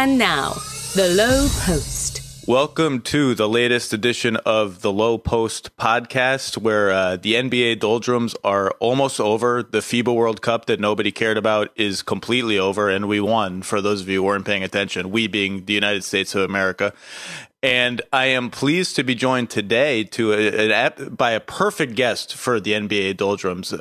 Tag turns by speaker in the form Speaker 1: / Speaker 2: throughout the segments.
Speaker 1: And now, the Lowe Post.
Speaker 2: Welcome to the latest edition of the Lowe Post podcast, where the NBA doldrums are almost over. The FIBA World Cup that nobody cared about is completely over, and we won, for those of you who weren't paying attention, we being the United States of America. And I am pleased to be joined today by a perfect guest for the NBA doldrums.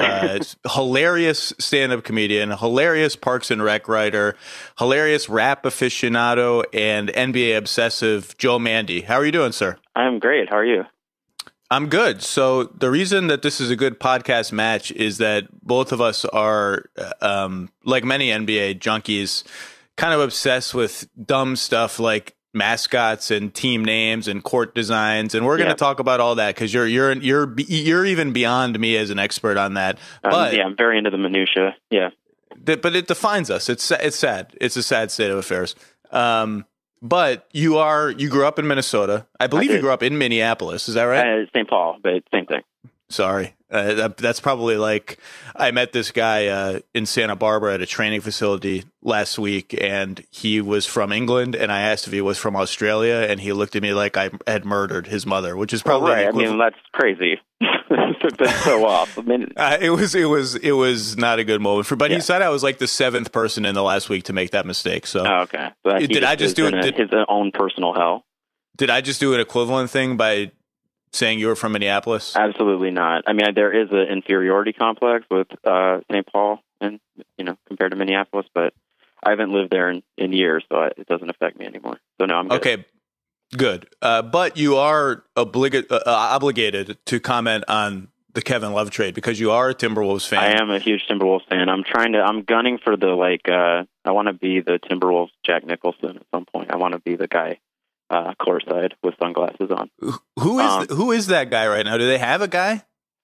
Speaker 2: Hilarious stand-up comedian, hilarious Parks and Rec writer, hilarious rap aficionado, and NBA obsessive Joe Mande. How are you doing, sir?
Speaker 3: I'm great. How are you?
Speaker 2: I'm good. So the reason that this is a good podcast match is that both of us are, like many NBA junkies, kind of obsessed with dumb stuff like mascots and team names and court designs, and we're going to talk about all that because you're even beyond me as an expert on that. But
Speaker 3: I'm very into the minutia. Yeah,
Speaker 2: but it defines us. It's sad. It's a sad state of affairs. But you grew up in Minnesota. I believe you grew up in Minneapolis. Is that right?
Speaker 3: St. Paul, but same thing.
Speaker 2: Sorry. That's probably like I met this guy in Santa Barbara at a training facility last week, and he was from England, and I asked if he was from Australia, and he looked at me like I had murdered his mother, which is probably
Speaker 3: right. I mean, that's crazy. That's so off. I mean,
Speaker 2: it was not a good moment but he said I was like the seventh person in the last week to make that mistake. So
Speaker 3: okay. So did I just do his own personal hell?
Speaker 2: Did I just do an equivalent thing by saying you were from Minneapolis?
Speaker 3: Absolutely not. I mean, there is an inferiority complex with St. Paul, and compared to Minneapolis, but I haven't lived there in years, so it doesn't affect me anymore. So no, I'm good.
Speaker 2: Okay, good. But you are obligated to comment on the Kevin Love trade because you are a Timberwolves fan.
Speaker 3: I am a huge Timberwolves fan. I'm gunning for I want to be the Timberwolves Jack Nicholson at some point. I want to be the guy courtside with sunglasses on.
Speaker 2: Who is that guy right now? Do they have a guy?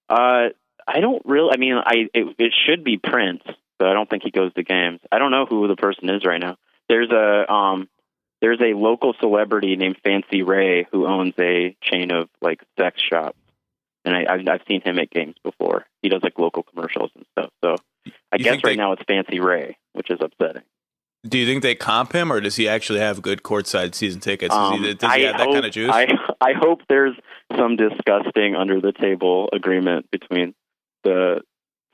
Speaker 3: I don't really. I mean, it should be Prince, but I don't think he goes to games. I don't know who the person is right now. There's a local celebrity named Fancy Ray who owns a chain of like sex shops, and I've seen him at games before. He does like local commercials and stuff. So I guess right now it's Fancy Ray, which is upsetting.
Speaker 2: Do you think they comp him, or does he actually have good courtside season tickets? Does he have that kind of juice?
Speaker 3: I hope there's some disgusting under-the-table agreement between the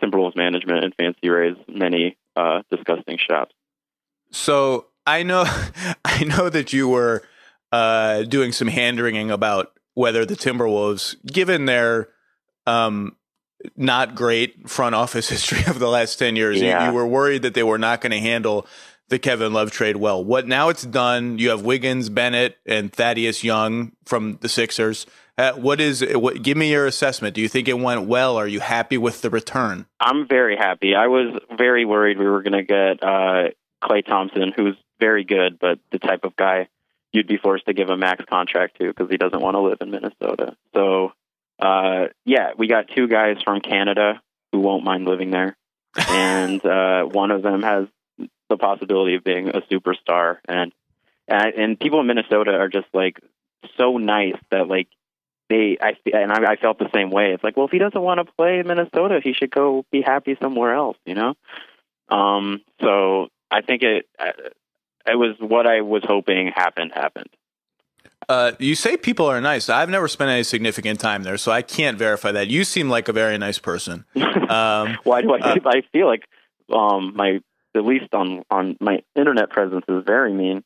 Speaker 3: Timberwolves management and Fancy Ray's many disgusting shops. So
Speaker 2: I know that you were doing some hand-wringing about whether the Timberwolves, given their not great front office history of the last 10 years, you were worried that they were not going to handle the Kevin Love trade well. Now it's done. You have Wiggins, Bennett, and Thaddeus Young from the Sixers. Give me your assessment. Do you think it went well? Are you happy with the return?
Speaker 3: I'm very happy. I was very worried we were going to get Klay Thompson, who's very good, but the type of guy you'd be forced to give a max contract to because he doesn't want to live in Minnesota. So, we got two guys from Canada who won't mind living there. And one of them has the possibility of being a superstar, and people in Minnesota are just like so nice that like I felt the same way. It's like, well, if he doesn't want to play in Minnesota, he should go be happy somewhere else, So I think it was what I was hoping happened.
Speaker 2: You say people are nice. I've never spent any significant time there, so I can't verify that. You seem like a very nice person.
Speaker 3: Why do I feel like at least on my internet presence is very mean.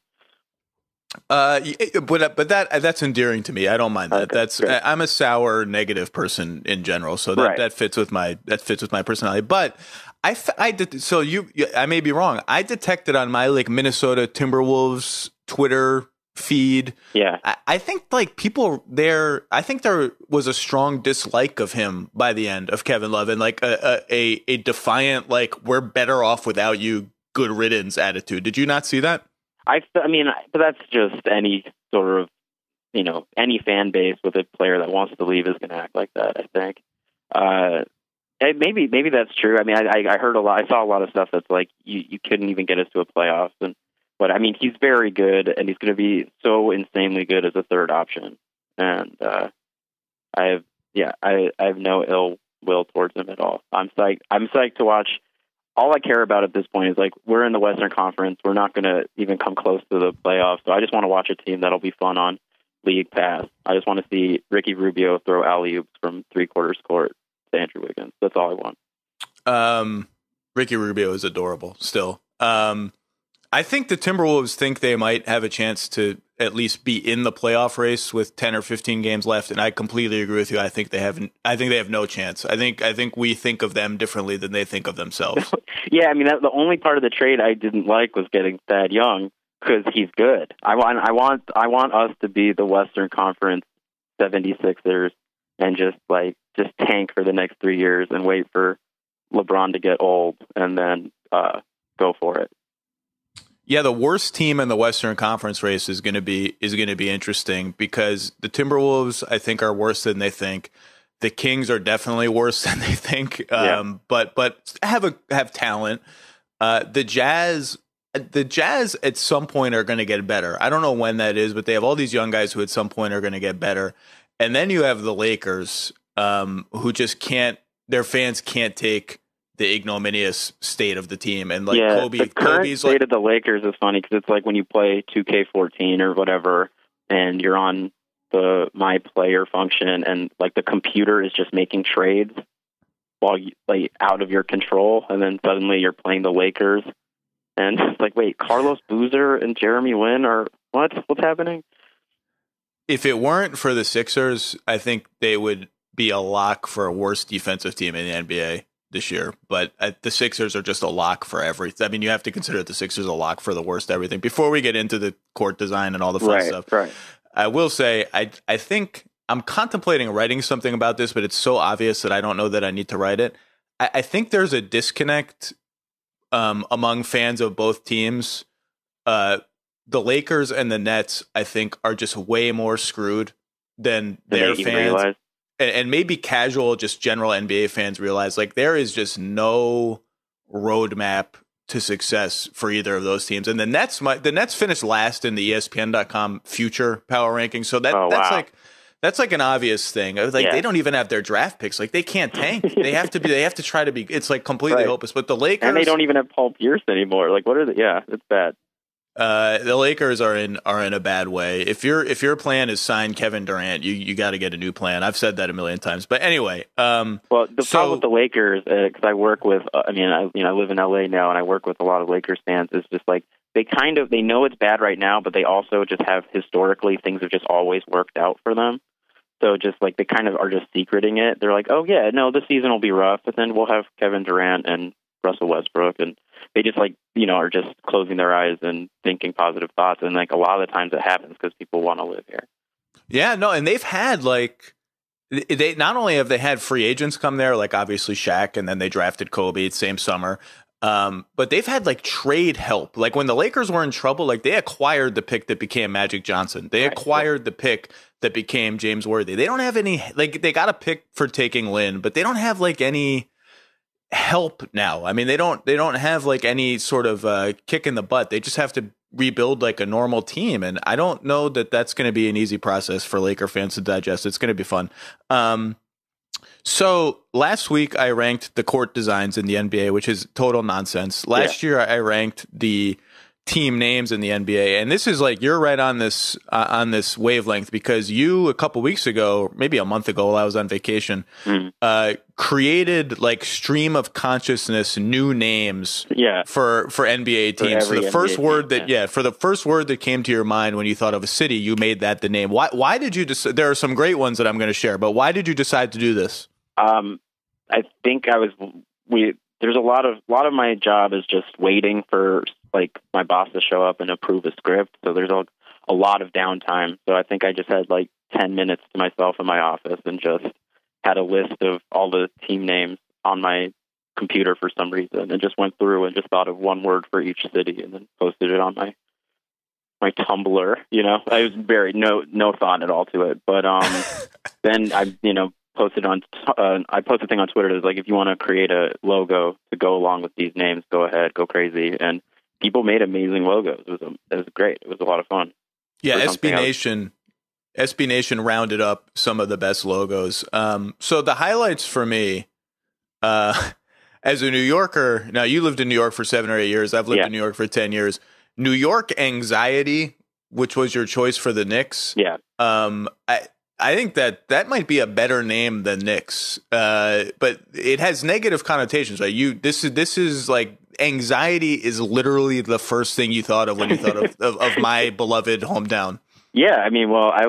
Speaker 2: But that's endearing to me. I don't mind that.
Speaker 3: Okay,
Speaker 2: That's
Speaker 3: great.
Speaker 2: I'm a sour, negative person in general, so that fits with my personality. But I may be wrong. I detected on my like Minnesota Timberwolves Twitter feed.
Speaker 3: Yeah,
Speaker 2: I think like people there. I think there was a strong dislike of him by the end of Kevin Love, and like a defiant like we're better off without you, good riddance attitude. Did you not see that?
Speaker 3: I mean, but that's just any sort of any fan base with a player that wants to leave is going to act like that. I think. Maybe that's true. I mean, I heard a lot. I saw a lot of stuff that's like you couldn't even get us to a playoffs, but I mean, he's very good, and he's going to be so insanely good as a third option. And I have no ill will towards him at all. I'm psyched to watch all I care about at this point is like we're in the Western Conference. We're not going to even come close to the playoffs. So I just want to watch a team that'll be fun on League Pass. I just want to see Ricky Rubio throw alley-oops from three-quarters court to Andrew Wiggins. That's all I want.
Speaker 2: Ricky Rubio is adorable still. I think the Timberwolves think they might have a chance to at least be in the playoff race with 10 or 15 games left, and I completely agree with you. I think they have no chance. I think we think of them differently than they think of themselves.
Speaker 3: Yeah, I mean, the only part of the trade I didn't like was getting Thad Young because he's good. I want us to be the Western Conference 76ers and just tank for the next 3 years and wait for LeBron to get old and then go for it.
Speaker 2: Yeah, the worst team in the Western Conference race is going to be interesting because the Timberwolves, I think, are worse than they think. The Kings are definitely worse than they think, but have talent. The Jazz at some point are going to get better. I don't know when that is, but they have all these young guys who at some point are going to get better. And then you have the Lakers, who just can't. Their fans can't take the ignominious state of the team, and like
Speaker 3: the current state of the Lakers is funny because it's like when you play 2K14 or whatever, and you're on the My Player function, and like the computer is just making trades while you, like out of your control, and then suddenly you're playing the Lakers, and it's like, wait, Carlos Boozer and Jeremy Lin are what's happening?
Speaker 2: If it weren't for the Sixers, I think they would be a lock for a worse defensive team in the NBA this year, but the Sixers are just a lock for everything. I mean, you have to consider the Sixers a lock for the worst everything. Before we get into the court design and all the fun stuff,
Speaker 3: right.
Speaker 2: I will say I think I'm contemplating writing something about this, but it's so obvious that I don't know that I need to write it. I think there's a disconnect among fans of both teams. The Lakers and the Nets, I think, are just way more screwed than their fans. And maybe casual, just general NBA fans realize like there is just no roadmap to success for either of those teams. And the Nets finished last in the ESPN.com future power ranking. So that's like an obvious thing. They don't even have their draft picks. Like they can't tank. They have to try to be. It's like completely hopeless. But the Lakers,
Speaker 3: and they don't even have Paul Pierce anymore. Like what are the? Yeah, it's bad.
Speaker 2: The Lakers are in a bad way. If your plan is sign Kevin Durant, you got to get a new plan. I've said that a million times. But anyway,
Speaker 3: well, the problem with the Lakers, because I work with, I live in LA now, and I work with a lot of Lakers fans. Is just like they know it's bad right now, but they also just have historically things have just always worked out for them. So just like they kind of are just secreting it. They're like, oh yeah, no, this season will be rough, but then we'll have Kevin Durant and Russell Westbrook, and they just are just closing their eyes and thinking positive thoughts. And like a lot of the times it happens because people want to live here.
Speaker 2: Yeah, no. And they've had they not only have they had free agents come there, like obviously Shaq, and then they drafted Kobe same summer. But they've had like trade help. Like when the Lakers were in trouble, like they acquired the pick that became Magic Johnson. They acquired the pick that became James Worthy. They don't have any, like they got a pick for taking Lin, but they don't have like any help now. I mean, they don't have like any sort of kick in the butt. They just have to rebuild like a normal team, and I don't know that that's going to be an easy process for Laker fans to digest. It's going to be fun. So last week I ranked the court designs in the NBA, which is total nonsense. Last year I ranked the team names in the NBA, and this is like you're right on this wavelength because you a couple weeks ago, maybe a month ago, while I was on vacation, created like stream of consciousness new names for NBA teams. For the first word for the first word that came to your mind when you thought of a city, you made that the name. Why did you there are some great ones that I'm going to share, but why did you decide to do this?
Speaker 3: I think there's a lot of my job is just waiting for like my boss to show up and approve a script. So there's a lot of downtime. So I think I just had like 10 minutes to myself in my office and just had a list of all the team names on my computer for some reason, and just went through and just thought of one word for each city and then posted it on my Tumblr. I was very no thought at all to it. But then I posted I posted a thing on Twitter that's like, if you want to create a logo to go along with these names, go ahead, go crazy. And people made amazing logos. It was great. It was a lot of fun.
Speaker 2: Yeah, SB Nation rounded up some of the best logos. So the highlights for me, and as a New Yorker, now you lived in New York for 7 or 8 years. I've lived in New York for 10 years. New York anxiety, which was your choice for the Knicks.
Speaker 3: Yeah.
Speaker 2: I think that might be a better name than Knicks. But it has negative connotations, right? This is like anxiety is literally the first thing you thought of when you thought of my beloved hometown.
Speaker 3: Yeah, I mean, well, I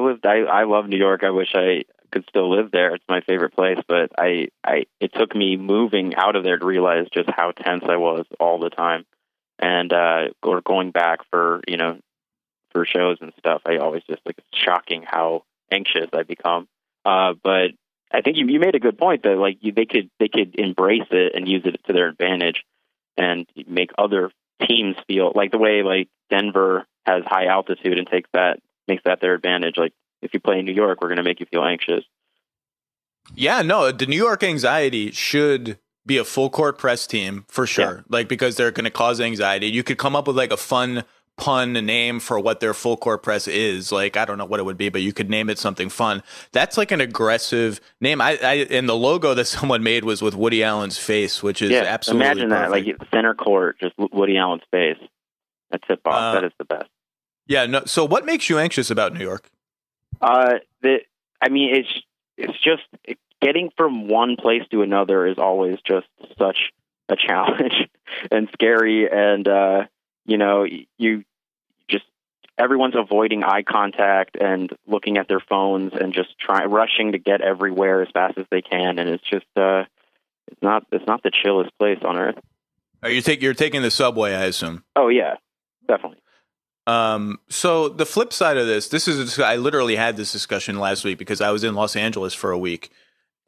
Speaker 3: love New York. I wish I could still live there. It's my favorite place, but it took me moving out of there to realize just how tense I was all the time. And or going back for shows and stuff, I always just like, it's shocking how anxious I become. But I think you made a good point that like they could embrace it and use it to their advantage and make other teams feel like the way like Denver has high altitude and makes that their advantage. Like if you play in New York, we're going to make you feel anxious. Yeah,
Speaker 2: no, the New York anxiety should be a full court press team for sure. Yeah. Like, because they're going to cause anxiety. You could come up with like a fun pun name for what their full court press is. Like, I don't know what it would be, but you could name it something fun. That's like an aggressive name. And the logo that someone made was with Woody Allen's face, which is absolutely
Speaker 3: imagine that,
Speaker 2: perfect.
Speaker 3: Like center court, just Woody Allen's face. That tip off. That is the best.
Speaker 2: Yeah. No. So what makes you anxious about New York?
Speaker 3: It's just getting from one place to another is always just such a challenge and scary. And, everyone's avoiding eye contact and looking at their phones and just rushing to get everywhere as fast as they can. And it's just, it's not the chillest place on earth.
Speaker 2: You're taking the subway, I assume.
Speaker 3: Oh yeah, definitely.
Speaker 2: So the flip side of this I literally had this discussion last week because I was in Los Angeles for a week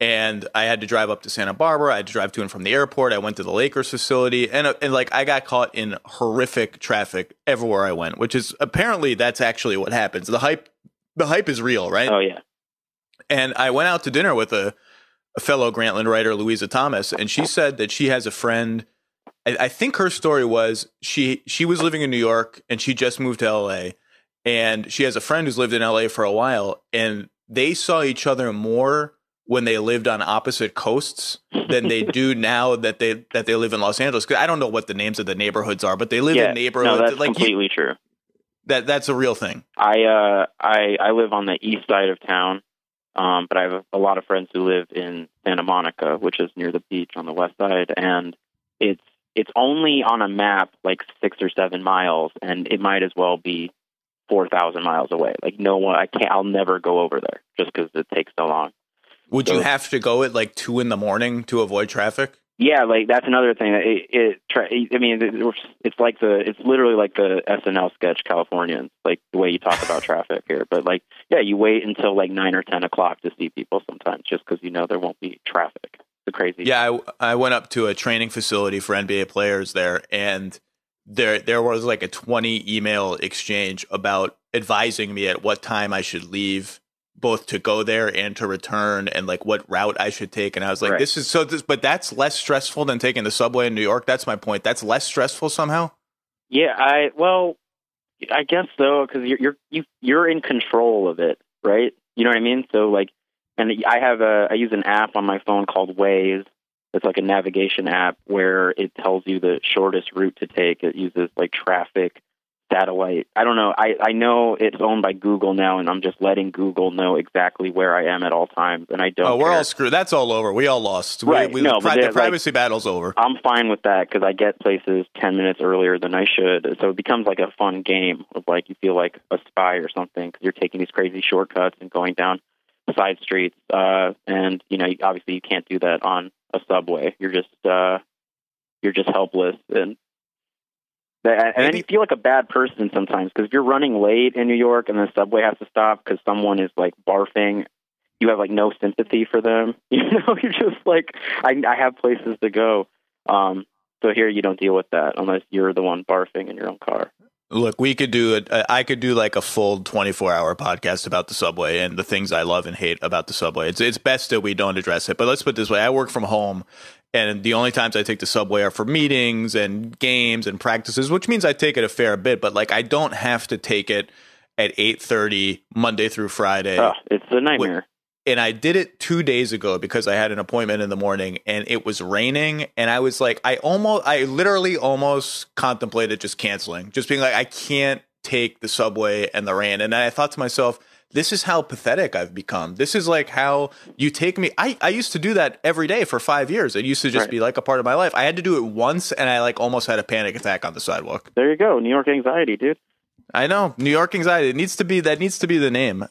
Speaker 2: and I had to drive up to Santa Barbara. I had to drive to and from the airport. I went to the Lakers facility and like I got caught in horrific traffic everywhere I went, which is apparently that's actually what happens. The hype is real, right?
Speaker 3: Oh yeah.
Speaker 2: And I went out to dinner with a fellow Grantland writer, Louisa Thomas, and she said that she has a friend. I think her story was she was living in New York and she just moved to LA, and she has a friend who's lived in LA for a while, and they saw each other more when they lived on opposite coasts than they do now that they live in Los Angeles. 'Cause I don't know what the names of the neighborhoods are, but they live in neighborhoods.
Speaker 3: No, that's like completely true.
Speaker 2: That's a real thing.
Speaker 3: I live on the east side of town, but I have a lot of friends who live in Santa Monica, which is near the beach on the west side, and it's only on a map like 6 or 7 miles, and it might as well be 4,000 miles away. Like I'll never go over there just because it takes so long.
Speaker 2: Would you have to go at like 2 a.m. to avoid traffic?
Speaker 3: Yeah, like that's another thing. It's literally like the SNL sketch Californians, like the way you talk about traffic here. But like, yeah, you wait until like 9 or 10 o'clock to see people sometimes, just because there won't be traffic. It's crazy.
Speaker 2: Yeah, I went up to a training facility for NBA players there, and there was like a 20 email exchange about advising me at what time I should leave, both to go there and to return, and like what route I should take. And I was like, right. But that's less stressful than taking the subway in New York. That's my point. That's less stressful somehow.
Speaker 3: Yeah, I guess so, because you're in control of it, right? You know what I mean? So like, and I use an app on my phone called Waze. It's like a navigation app where it tells you the shortest route to take. It uses like traffic, satellite. I don't know. I know it's owned by Google now, and I'm just letting Google know exactly where I am at all times, and I don't.
Speaker 2: Oh, we're all screwed. That's all over. We all lost.
Speaker 3: Right.
Speaker 2: The privacy battle's over.
Speaker 3: I'm fine with that because I get places 10 minutes earlier than I should. So it becomes like a fun game of like you feel like a spy or something because you're taking these crazy shortcuts and going down side streets. And obviously you can't do that on a subway. You're just helpless and then you feel like a bad person sometimes because if you're running late in New York and the subway has to stop because someone is like barfing, you have like no sympathy for them. You're just like, I have places to go. So here you don't deal with that unless you're the one barfing in your own car.
Speaker 2: Look, we could do it. I could do like a full 24-hour podcast about the subway and the things I love and hate about the subway. It's best that we don't address it. But let's put it this way. I work from home, and the only times I take the subway are for meetings and games and practices, which means I take it a fair bit. But like, I don't have to take it at 8:30 Monday through Friday.
Speaker 3: Oh, it's a nightmare.
Speaker 2: and I did it 2 days ago because I had an appointment in the morning and it was raining. And I was like, I literally almost contemplated just canceling, just being like, I can't take the subway and the rain. And then I thought to myself, this is how pathetic I've become. This is like how you take me. I used to do that every day for 5 years. It used to just be like a part of my life. I had to do it once and I like almost had a panic attack on the sidewalk.
Speaker 3: There you go. New York anxiety, dude.
Speaker 2: I know. New York anxiety. That needs to be the name.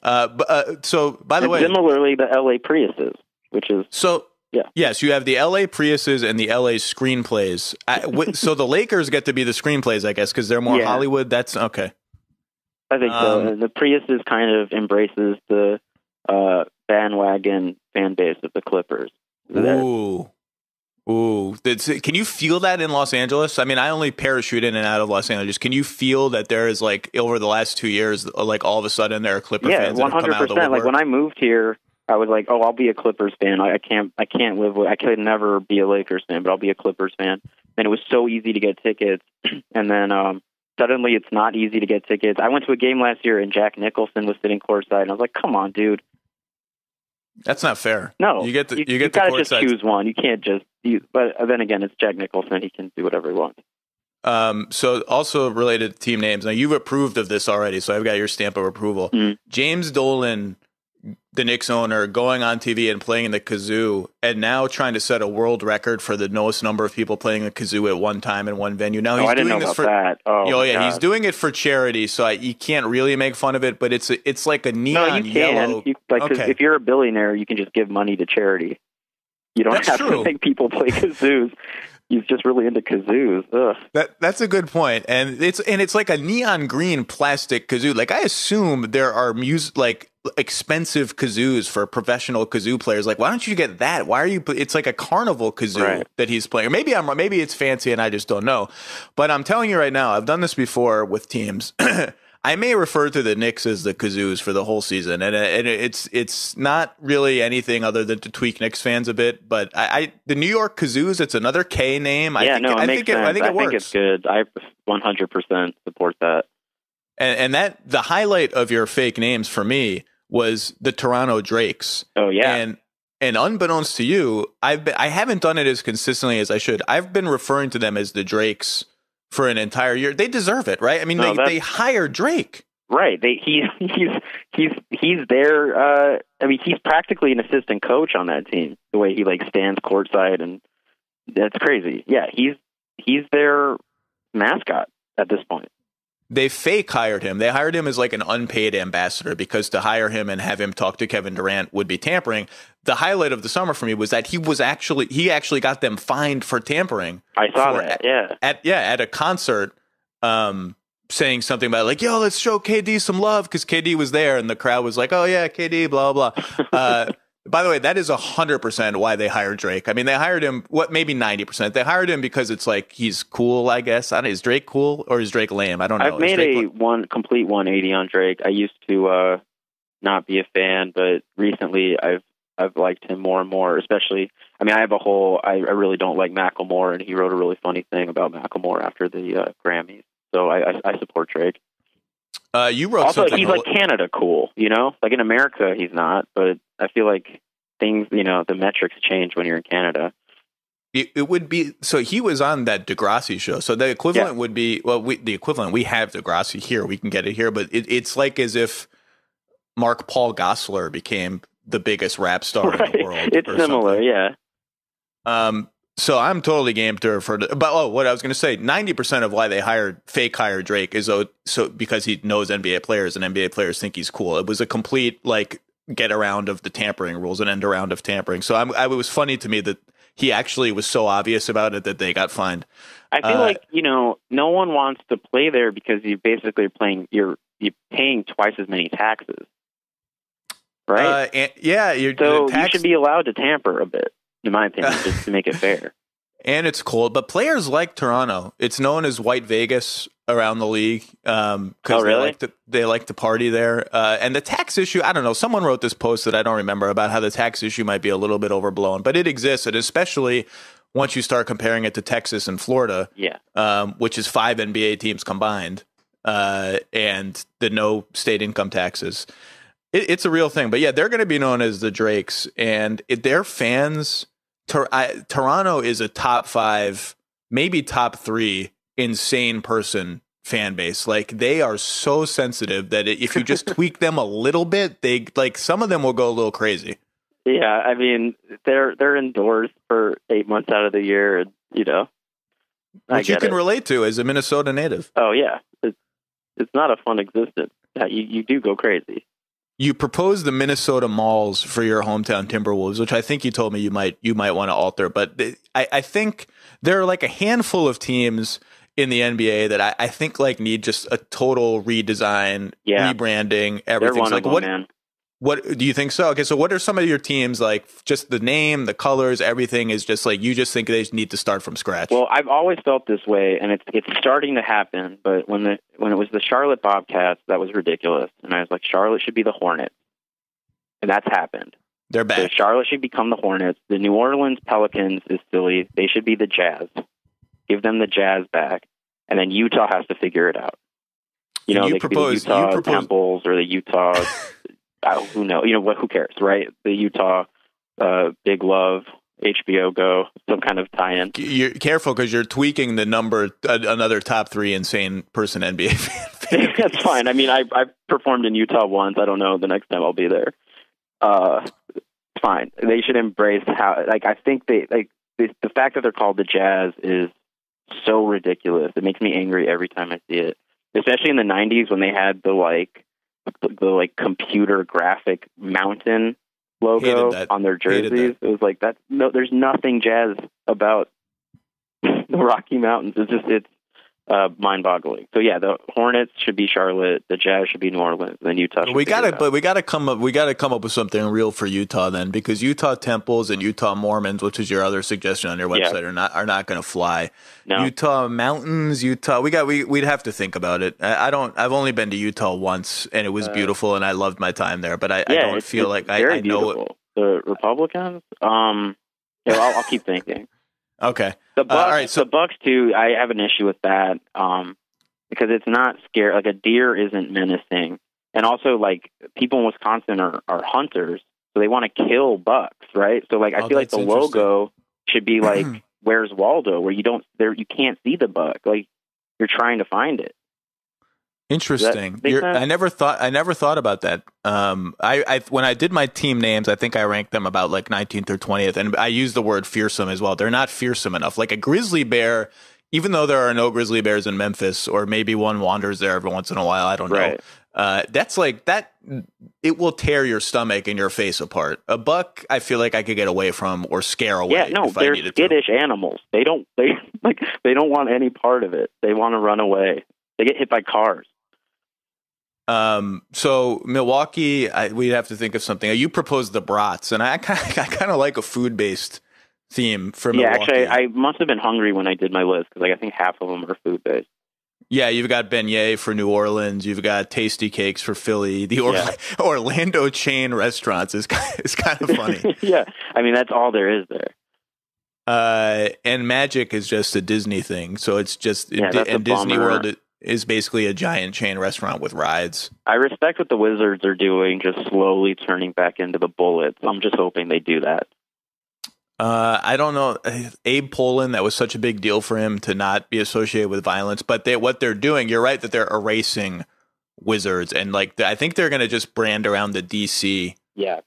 Speaker 2: So by the way,
Speaker 3: similarly, the LA Priuses, which is
Speaker 2: yes, you have the LA Priuses and the LA screenplays. So the Lakers get to be the screenplays, I guess, because they're more Hollywood. That's okay. I
Speaker 3: think so. And the Priuses kind of embraces the bandwagon fan base of the Clippers.
Speaker 2: Ooh. Can you feel that in Los Angeles? I mean, I only parachute in and out of Los Angeles. Can you feel that there is like over the last 2 years, like all of a sudden there are Clipper fans that have come out of the woodwork?
Speaker 3: Like when I moved here, I was like, oh, I'll be a Clippers fan. I could never be a Lakers fan, but I'll be a Clippers fan. And it was so easy to get tickets. And then suddenly it's not easy to get tickets. I went to a game last year and Jack Nicholson was sitting courtside, and I was like, come on, dude.
Speaker 2: That's not fair.
Speaker 3: No,
Speaker 2: you gotta
Speaker 3: just choose one. You can't just. But then again, it's Jack Nicholson. He can do whatever he wants.
Speaker 2: So also related to team names. Now you've approved of this already, so I've got your stamp of approval.
Speaker 3: Mm-hmm.
Speaker 2: James Dolan, the Knicks owner, going on TV and playing the kazoo, and now trying to set a world record for the most number of people playing the kazoo at one time in one venue. Now he's doing this for
Speaker 3: that.
Speaker 2: he's doing it for charity, so you can't really make fun of it. But it's like a neon yellow.
Speaker 3: If you're a billionaire, you can just give money to charity. You don't have to make people play kazoos. He's just really into kazoos. Ugh.
Speaker 2: That's a good point, and it's like a neon green plastic kazoo. Like I assume there are expensive kazoos for professional kazoo players. Like why don't you get that? Why are you? It's like a carnival kazoo that he's playing. Or maybe it's fancy and I just don't know. But I'm telling you right now, I've done this before with teams. I may refer to the Knicks as the kazoos for the whole season, and it's not really anything other than to tweak Knicks fans a bit. But the New York Kazoos, it's another K name. I think it works.
Speaker 3: I think it's good. I 100% support that.
Speaker 2: And that the highlight of your fake names for me was the Toronto Drakes.
Speaker 3: Oh yeah.
Speaker 2: And unbeknownst to you, I haven't done it as consistently as I should. I've been referring to them as the Drakes for an entire year. They deserve it, right? I mean, they hired Drake.
Speaker 3: Right. He's there. I mean, he's practically an assistant coach on that team, the way he stands courtside, and that's crazy. Yeah, he's their mascot at this point.
Speaker 2: They fake hired him. They hired him as like an unpaid ambassador because to hire him and have him talk to Kevin Durant would be tampering. The highlight of the summer for me was that he actually got them fined for tampering.
Speaker 3: I saw that. Yeah.
Speaker 2: At a concert, saying something about like, yo, let's show KD some love because KD was there and the crowd was like, oh yeah, KD, blah blah. By the way, that is 100% why they hired Drake. I mean, they hired him, maybe 90%. They hired him because it's like he's cool, I guess. Is Drake cool or is Drake lame? I don't know.
Speaker 3: I've made a complete 180 on Drake. I used to not be a fan, but recently I've liked him more and more. Especially, I mean, I really don't like Macklemore, and he wrote a really funny thing about Macklemore after the Grammys. So I support Drake.
Speaker 2: You wrote
Speaker 3: also,
Speaker 2: something.
Speaker 3: He's like Canada cool, Like in America, he's not, but I feel like things, the metrics change when you're in Canada.
Speaker 2: It would be so. He was on that Degrassi show, so the equivalent would be we have Degrassi here. We can get it here, but it's like as if Mark Paul Gosselaar became the biggest rap star in the world.
Speaker 3: It's similar, yeah.
Speaker 2: So I'm totally game to refer to, but what I was going to say, 90% of why they hired Drake is because he knows NBA players and NBA players think he's cool. It was a complete get around of the tampering rules and end around of tampering. So it was funny to me that he actually was so obvious about it that they got fined.
Speaker 3: I feel no one wants to play there because you basically are you're paying twice as many taxes, right?
Speaker 2: You
Speaker 3: should be allowed to tamper a bit. In my opinion, just to make it fair.
Speaker 2: And it's cold, but players like Toronto. It's known as White Vegas around the league because they like to party there. And the tax issue, I don't know. Someone wrote this post that I don't remember about how the tax issue might be a little bit overblown, but it exists, and especially once you start comparing it to Texas and Florida, which is 5 NBA teams combined, and the no state income taxes. It's a real thing. But yeah, they're going to be known as the Drakes, and their fans. Toronto is a top 5, maybe top 3 insane person fan base. Like, they are so sensitive that if you just tweak them a little bit, they like some of them will go a little crazy.
Speaker 3: Yeah, I mean, they're indoors for 8 months out of the year, and
Speaker 2: which you can relate to as a Minnesota native.
Speaker 3: Oh yeah, it's not a fun existence. You do go crazy.
Speaker 2: You proposed the Minnesota Malls for your hometown Timberwolves, which I think you told me you might want to alter. But I think there are like a handful of teams in the NBA that I think like need just a total redesign, rebranding, everything.
Speaker 3: They're one
Speaker 2: like
Speaker 3: of them, man.
Speaker 2: What do you think so? Okay, so what are some of your teams like? Just the name, the colors, everything is just like you just think they need to start from scratch.
Speaker 3: Well, I've always felt this way, and it's starting to happen. But when it was the Charlotte Bobcats, that was ridiculous, and I was like, Charlotte should be the Hornets, and that's happened.
Speaker 2: They're back.
Speaker 3: So Charlotte should become the Hornets. The New Orleans Pelicans is silly. They should be the Jazz. Give them the Jazz back, and then Utah has to figure it out. They could be the Utah Temples or the Utah. Who knows? Who cares, right? The Utah Big Love, HBO Go, some kind of tie-in.
Speaker 2: You're careful because you're tweaking the number, another top 3 insane person NBA fan.
Speaker 3: That's fine. I mean, I've performed in Utah once. I don't know the next time I'll be there. It's fine. They should embrace how. Like, I think the fact that they're called the Jazz is so ridiculous. It makes me angry every time I see it, especially in the '90s when they had the computer graphic mountain logo on their jerseys. It was like that. No, there's nothing Jazz about the Rocky Mountains. It's mind-boggling. So yeah, the Hornets should be Charlotte, the Jazz should be New Orleans, and then Utah. We
Speaker 2: gotta come up with something real for Utah then, because Utah Temples and Utah Mormons, which is your other suggestion on your website, are not going to fly. No. Utah Mountains, Utah. We'd have to think about it. I've only been to Utah once, and it was beautiful, and I loved my time there. But I don't feel like I know it.
Speaker 3: The Republicans. I'll keep thinking.
Speaker 2: Okay.
Speaker 3: The Bucks, all right, so the Bucks too. I have an issue with that because it's not scary. Like, a deer isn't menacing, and also like people in Wisconsin are hunters, so they want to kill bucks, right? So like I feel like the logo should be like "Where's Waldo," where you can't see the buck, like you're trying to find it.
Speaker 2: Interesting. I never thought about that. I when I did my team names, I think I ranked them about like 19th or 20th, and I used the word fearsome as well. They're not fearsome enough. Like a grizzly bear, even though there are no grizzly bears in Memphis, or maybe one wanders there every once in a while. I don't know. That's like that. It will tear your stomach and your face apart. A buck, I feel like I could get away from or scare away.
Speaker 3: Yeah, no, they're skittish animals. They don't want any part of it. They want to run away. They get hit by cars.
Speaker 2: So Milwaukee, we'd have to think of something. You proposed the brats, and I kind of like a food-based theme for Milwaukee.
Speaker 3: Yeah, actually, I must have been hungry when I did my list, because I think half of them are food-based.
Speaker 2: Yeah, you've got beignet for New Orleans. You've got Tasty Cakes for Philly. The Orlando chain restaurants is kind of funny.
Speaker 3: Yeah, I mean, that's all there is there.
Speaker 2: And Magic is just a Disney thing, so it's just
Speaker 3: and
Speaker 2: Disney World is basically a giant chain restaurant with rides.
Speaker 3: I respect what the Wizards are doing, just slowly turning back into the Bullets. I'm just hoping they do that.
Speaker 2: I don't know. Abe Pollin, that was such a big deal for him to not be associated with violence. But what they're doing, you're right that they're erasing Wizards. And like I think they're going to just brand around the DC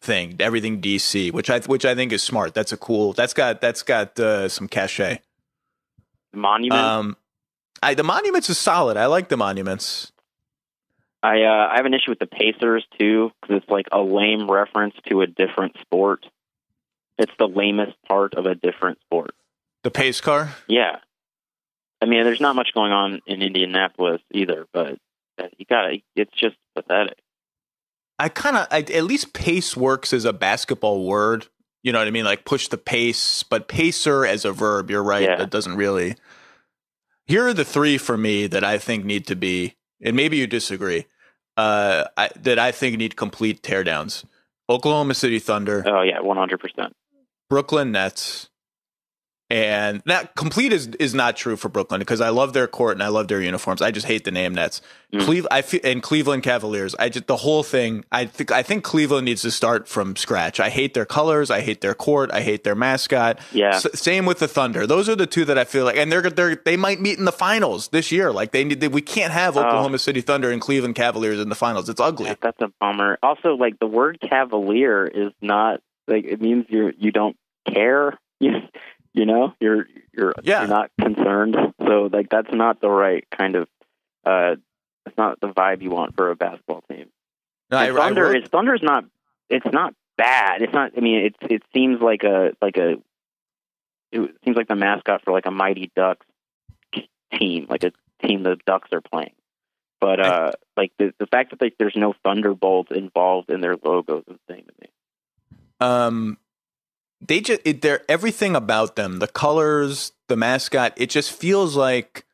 Speaker 2: thing, everything DC, which I think is smart. That's got some cachet.
Speaker 3: Monument?
Speaker 2: The Monuments is solid. I like the Monuments.
Speaker 3: I have an issue with the Pacers, too, because it's like a lame reference to a different sport. It's the lamest part of a different sport.
Speaker 2: The pace car?
Speaker 3: Yeah. I mean, there's not much going on in Indianapolis either, but it's just pathetic.
Speaker 2: At least pace works as a basketball word. You know what I mean? Like push the pace, but pacer as a verb, you're right. Yeah. That doesn't really. Here are the 3 for me that I think need to be, and maybe you disagree, that I think need complete teardowns. Oklahoma City Thunder.
Speaker 3: Oh, yeah, 100%.
Speaker 2: Brooklyn Nets And that complete is not true for Brooklyn because I love their court and I love their uniforms. I just hate the name Nets. And Cleveland Cavaliers. The whole thing. I think Cleveland needs to start from scratch. I hate their colors. I hate their court. I hate their mascot.
Speaker 3: Yeah.
Speaker 2: Same with the Thunder. Those are the two that I feel like, and they might meet in the finals this year. Like we can't have Oklahoma City Thunder and Cleveland Cavaliers in the finals. It's ugly.
Speaker 3: Yeah, that's a bummer. Also, like the word Cavalier is not like it means you don't care. You know, you're not concerned. So like that's not the right kind of it's not the vibe you want for a basketball team. No, Thunder's not. It's not bad. It's not. I mean, it seems like it seems like the mascot for like a Mighty Ducks team, like a team the Ducks are playing. But like the fact that like there's no Thunderbolts involved in their logo is insane to me.
Speaker 2: They're everything about them, the colors, the mascot. It just feels like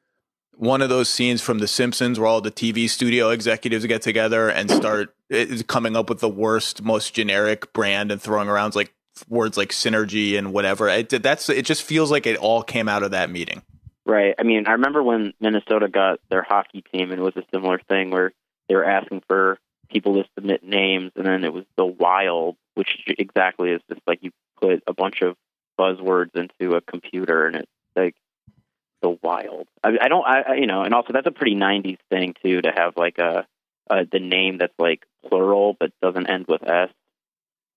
Speaker 2: one of those scenes from The Simpsons where all the TV studio executives get together and start coming up with the worst, most generic brand and throwing around like words like synergy and whatever. It just feels like it all came out of that meeting.
Speaker 3: Right. I mean, I remember when Minnesota got their hockey team, and it was a similar thing where they were asking for people to submit names, and then it was the Wild, which exactly is just like you put a bunch of buzzwords into a computer, and it's like the Wild. And also that's a pretty '90s thing too, to have like the name that's like plural but doesn't end with S.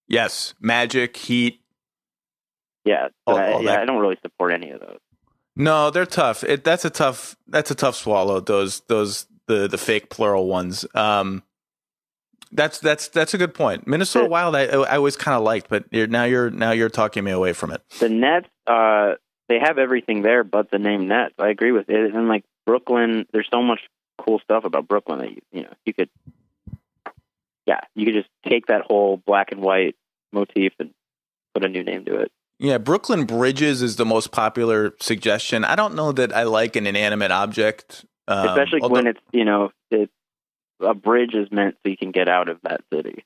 Speaker 2: Yes, Magic, Heat.
Speaker 3: Yeah, I don't really support any of those.
Speaker 2: No, they're tough. That's a tough swallow. The fake plural ones. That's a good point. Minnesota Wild, I always kind of liked, but now you're talking me away from it.
Speaker 3: The Nets, they have everything there, but the name Nets. I agree with it. And like Brooklyn, there's so much cool stuff about Brooklyn that you could just take that whole black and white motif and put a new name to it.
Speaker 2: Yeah, Brooklyn Bridges is the most popular suggestion. I don't know that I like an inanimate object,
Speaker 3: especially when it's a bridge is meant so you can get out of that city.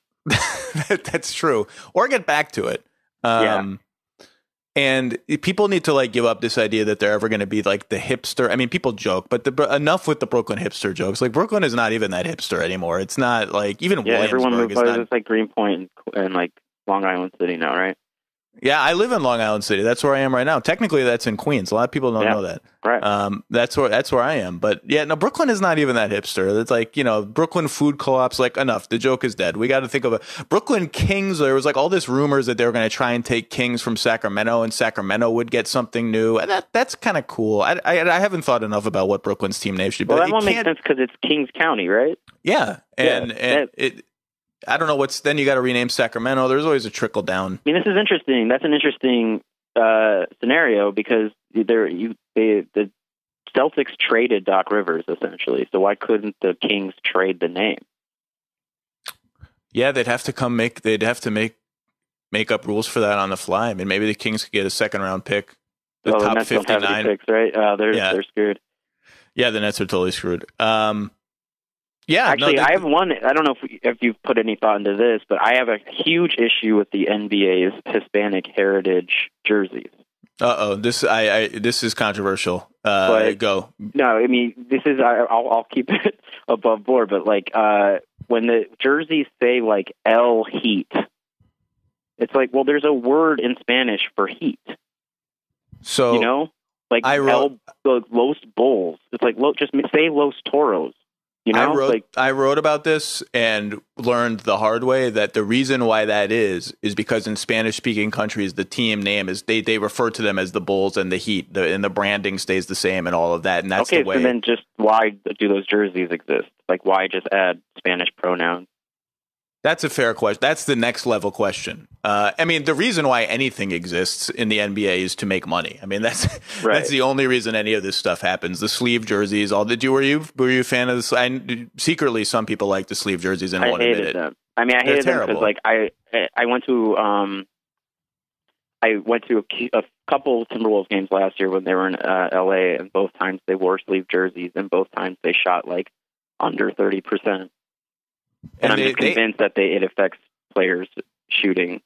Speaker 2: That's true, or get back to it. And people need to like give up this idea that they're ever going to be like the hipster. I mean, people joke, but enough with the Brooklyn hipster jokes. Like Brooklyn is not even that hipster anymore. It's not like even
Speaker 3: everyone
Speaker 2: Williamsburg
Speaker 3: moves. It's like Greenpoint and like Long Island City now, right?
Speaker 2: Yeah, I live in Long Island City. That's where I am right now. Technically, that's in Queens. A lot of people don't know that.
Speaker 3: Right.
Speaker 2: That's where I am. But yeah, no, Brooklyn is not even that hipster. It's like, Brooklyn food co-ops, like enough. The joke is dead. We got to think of Brooklyn Kings. There was like all this rumors that they were going to try and take Kings from Sacramento and Sacramento would get something new. And that's kind of cool. I haven't thought enough about what Brooklyn's team name should be.
Speaker 3: Well, that one makes sense because it's Kings County, right?
Speaker 2: Yeah. I don't know then you got to rename Sacramento. There's always a trickle down.
Speaker 3: I mean, this is interesting. That's an interesting scenario because the Celtics traded Doc Rivers essentially. So why couldn't the Kings trade the name?
Speaker 2: Yeah, they'd have to make up rules for that on the fly. I mean, maybe the Kings could get a second round pick. The top
Speaker 3: Nets
Speaker 2: 59
Speaker 3: don't have any picks, right? They're screwed.
Speaker 2: Yeah, the Nets are totally screwed.
Speaker 3: Yeah, actually, I have one. I don't know if you've put any thought into this, but I have a huge issue with the NBA's Hispanic heritage jerseys.
Speaker 2: This is controversial. Go.
Speaker 3: No, I mean this is. I'll keep it above board, but like when the jerseys say like El Heat, it's like, well, there's a word in Spanish for heat.
Speaker 2: So
Speaker 3: like Los Bulls. It's like just say Los Toros.
Speaker 2: I wrote about this and learned the hard way that the reason why that is because in Spanish-speaking countries, the team name is they refer to them as the Bulls and the Heat, and the branding stays the same and all of that. And that's the way.
Speaker 3: So then just why do those jerseys exist? Like, why just add Spanish pronouns?
Speaker 2: That's a fair question. That's the next level question. I mean, the reason why anything exists in the NBA is to make money. I mean, that's the only reason any of this stuff happens. The sleeve jerseys, were you a fan of this? Secretly, some people like the sleeve jerseys and won't admit it.
Speaker 3: Them. I mean, I hated them because like I went to a couple Timberwolves games last year when they were in LA, and both times they wore sleeve jerseys, and both times they shot like under 30%. And I'm just convinced that it affects players shooting,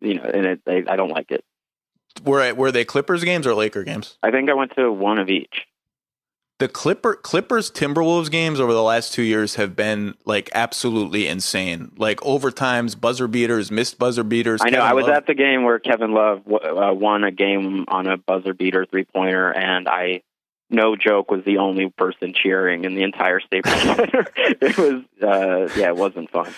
Speaker 3: and I don't like it.
Speaker 2: Were they Clippers games or Laker games?
Speaker 3: I think I went to one of each.
Speaker 2: The Clippers Timberwolves games over the last 2 years have been like absolutely insane. Like overtimes, buzzer beaters, missed buzzer beaters.
Speaker 3: I know. I was at the game where Kevin Love won a game on a buzzer beater 3-pointer, and I, no joke, was the only person cheering in the entire Staples Center. It was, it wasn't fun.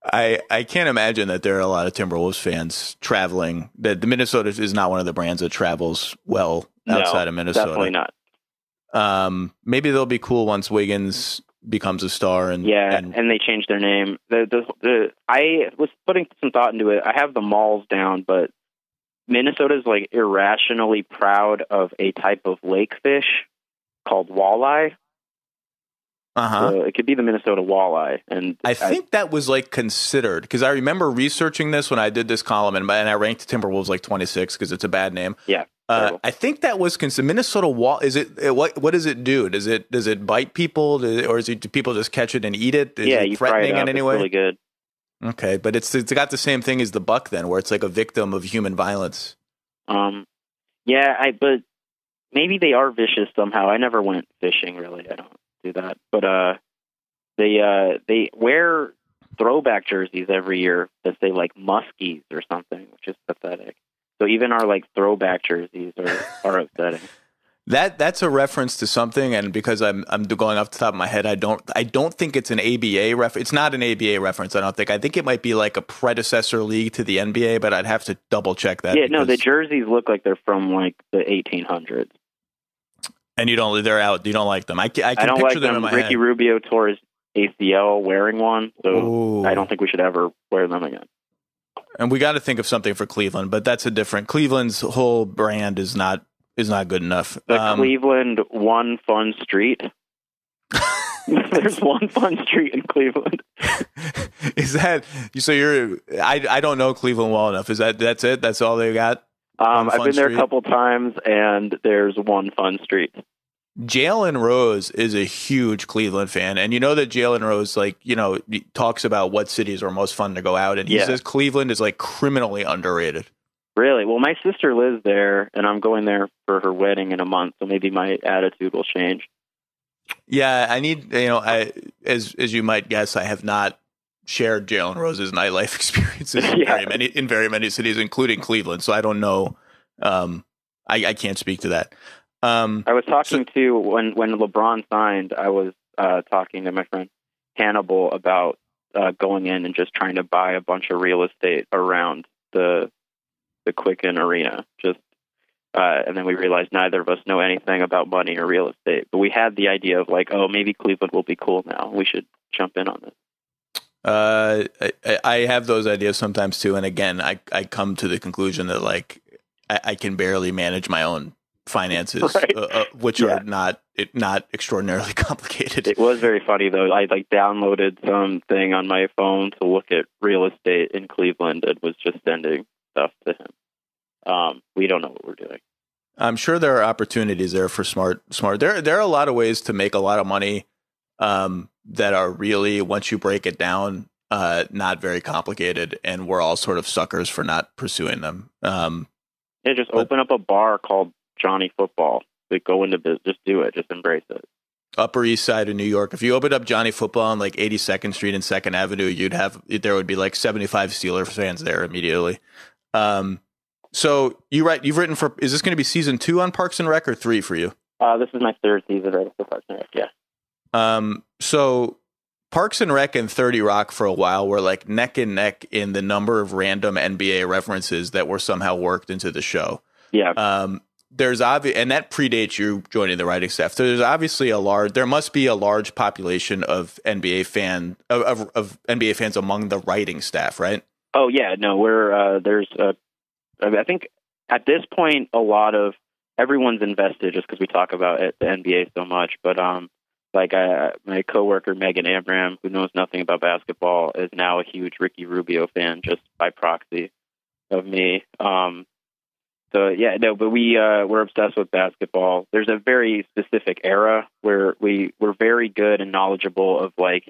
Speaker 2: I can't imagine that there are a lot of Timberwolves fans traveling. That the Minnesota is not one of the brands that travels well outside of Minnesota.
Speaker 3: Definitely not.
Speaker 2: Maybe they'll be cool once Wiggins becomes a star. And
Speaker 3: they changed their name. I was putting some thought into it. I have the malls down, but Minnesota's like irrationally proud of a type of lake fish called walleye. So it could be the Minnesota walleye. And
Speaker 2: I think that was like considered, because I remember researching this when I did this column, and I ranked the Timberwolves like 26 because it's a bad name.
Speaker 3: Yeah.
Speaker 2: I think that was considered Minnesota wall. Is it what does it do? Does it bite people, or do people just catch it and eat it? Is it
Speaker 3: you
Speaker 2: threatening
Speaker 3: fry it up.
Speaker 2: in any way?
Speaker 3: It's really good.
Speaker 2: Okay, but it's got the same thing as the buck then, where it's like a victim of human violence.
Speaker 3: But maybe they are vicious somehow. I never went fishing really. I don't do that. But they wear throwback jerseys every year that say like Muskies or something, which is pathetic. So even our like throwback jerseys are upsetting.
Speaker 2: That's a reference to something, and because I'm going off the top of my head, I don't think it's an ABA reference. It's not an ABA reference. I don't think. I think it might be like a predecessor league to the NBA, but I'd have to double check that.
Speaker 3: Yeah, no, the jerseys look like they're from like the 1800s.
Speaker 2: And they're out. You don't like them. I can
Speaker 3: don't
Speaker 2: picture
Speaker 3: like
Speaker 2: them
Speaker 3: them.
Speaker 2: in my
Speaker 3: Ricky
Speaker 2: head.
Speaker 3: Rubio tore his ACL wearing one, so
Speaker 2: Ooh.
Speaker 3: I don't think we should ever wear them again.
Speaker 2: And we got to think of something for Cleveland, but that's a different. Cleveland's whole brand is not good enough.
Speaker 3: The Cleveland One Fun Street. There's one fun street in Cleveland.
Speaker 2: Is that so? I don't know Cleveland well enough. That's it? That's all they got?
Speaker 3: I've been there a couple times, and there's one fun street.
Speaker 2: Jalen Rose is a huge Cleveland fan, and you know that Jalen Rose, talks about what cities are most fun to go out, and he says Cleveland is like criminally underrated. Really?
Speaker 3: Well, my sister lives there, and I'm going there for her wedding in a month, so maybe my attitude will change.
Speaker 2: Yeah, I need, as you might guess, I have not shared Jalen Rose's nightlife experiences in very many cities, including Cleveland. So I don't know. I can't speak to that.
Speaker 3: I was talking to when LeBron signed. I was talking to my friend Hannibal about going in and just trying to buy a bunch of real estate around the Quicken Arena. And then we realized neither of us know anything about money or real estate. But we had the idea of maybe Cleveland will be cool now. We should jump in on this.
Speaker 2: I have those ideas sometimes too, and again, I come to the conclusion that I can barely manage my own finances, right. Which are not extraordinarily complicated.
Speaker 3: It was very funny though. I downloaded something on my phone to look at real estate in Cleveland and was just sending stuff to him. We don't know what we're doing.
Speaker 2: I'm sure there are opportunities there for smart. There are a lot of ways to make a lot of money. That are really, once you break it down, not very complicated, and we're all sort of suckers for not pursuing them.
Speaker 3: Open up a bar called Johnny Football. Go into business, just do it, just embrace it.
Speaker 2: Upper East Side of New York. If you opened up Johnny Football on 82nd Street and 2nd Avenue, there would be 75 Steelers fans there immediately. So you've written for. Is this going to be season 2 on Parks and Rec or 3 for you?
Speaker 3: This is my 3rd season writing for Parks and Rec. Yeah.
Speaker 2: So Parks and Rec and 30 Rock for a while were neck and neck in the number of random NBA references that were somehow worked into the show.
Speaker 3: Yeah.
Speaker 2: And that predates you joining the writing staff. There's obviously there must be a large population of NBA of NBA fans among the writing staff, right?
Speaker 3: Oh yeah, no, I think at this point, a lot of everyone's invested just because we talk about the NBA so much, but, my coworker Megan Abram, who knows nothing about basketball, is now a huge Ricky Rubio fan just by proxy of me. But we're obsessed with basketball. There's a very specific era where we're very good and knowledgeable of the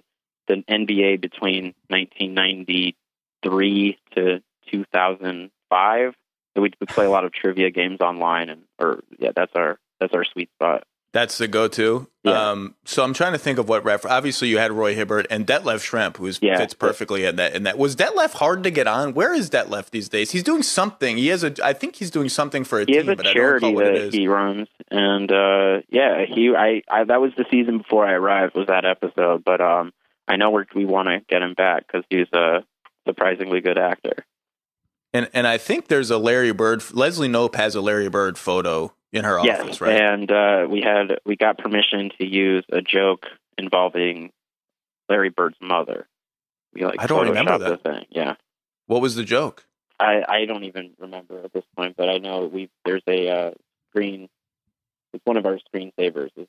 Speaker 3: NBA between 1993 to 2005. we play a lot of trivia games online, that's our sweet spot.
Speaker 2: That's the go-to.
Speaker 3: Yeah.
Speaker 2: So I'm trying to think of what obviously you had Roy Hibbert and Detlef Schrempf, who fits perfectly in that. Was Detlef hard to get on? Where is Detlef these days? He's doing something. I think he's doing something for a team, but I don't know what it is.
Speaker 3: He runs, and that was the season before I arrived, was that episode. But I know we want to get him back because he's a surprisingly good actor.
Speaker 2: And I think there's a Larry Bird. Leslie Knope has a Larry Bird photo in her office, right?
Speaker 3: And we got permission to use a joke involving Larry Bird's mother.
Speaker 2: I don't remember that
Speaker 3: thing. Yeah.
Speaker 2: What was the joke?
Speaker 3: I don't even remember at this point, but I know there's a screen. It's one of our screensavers. Is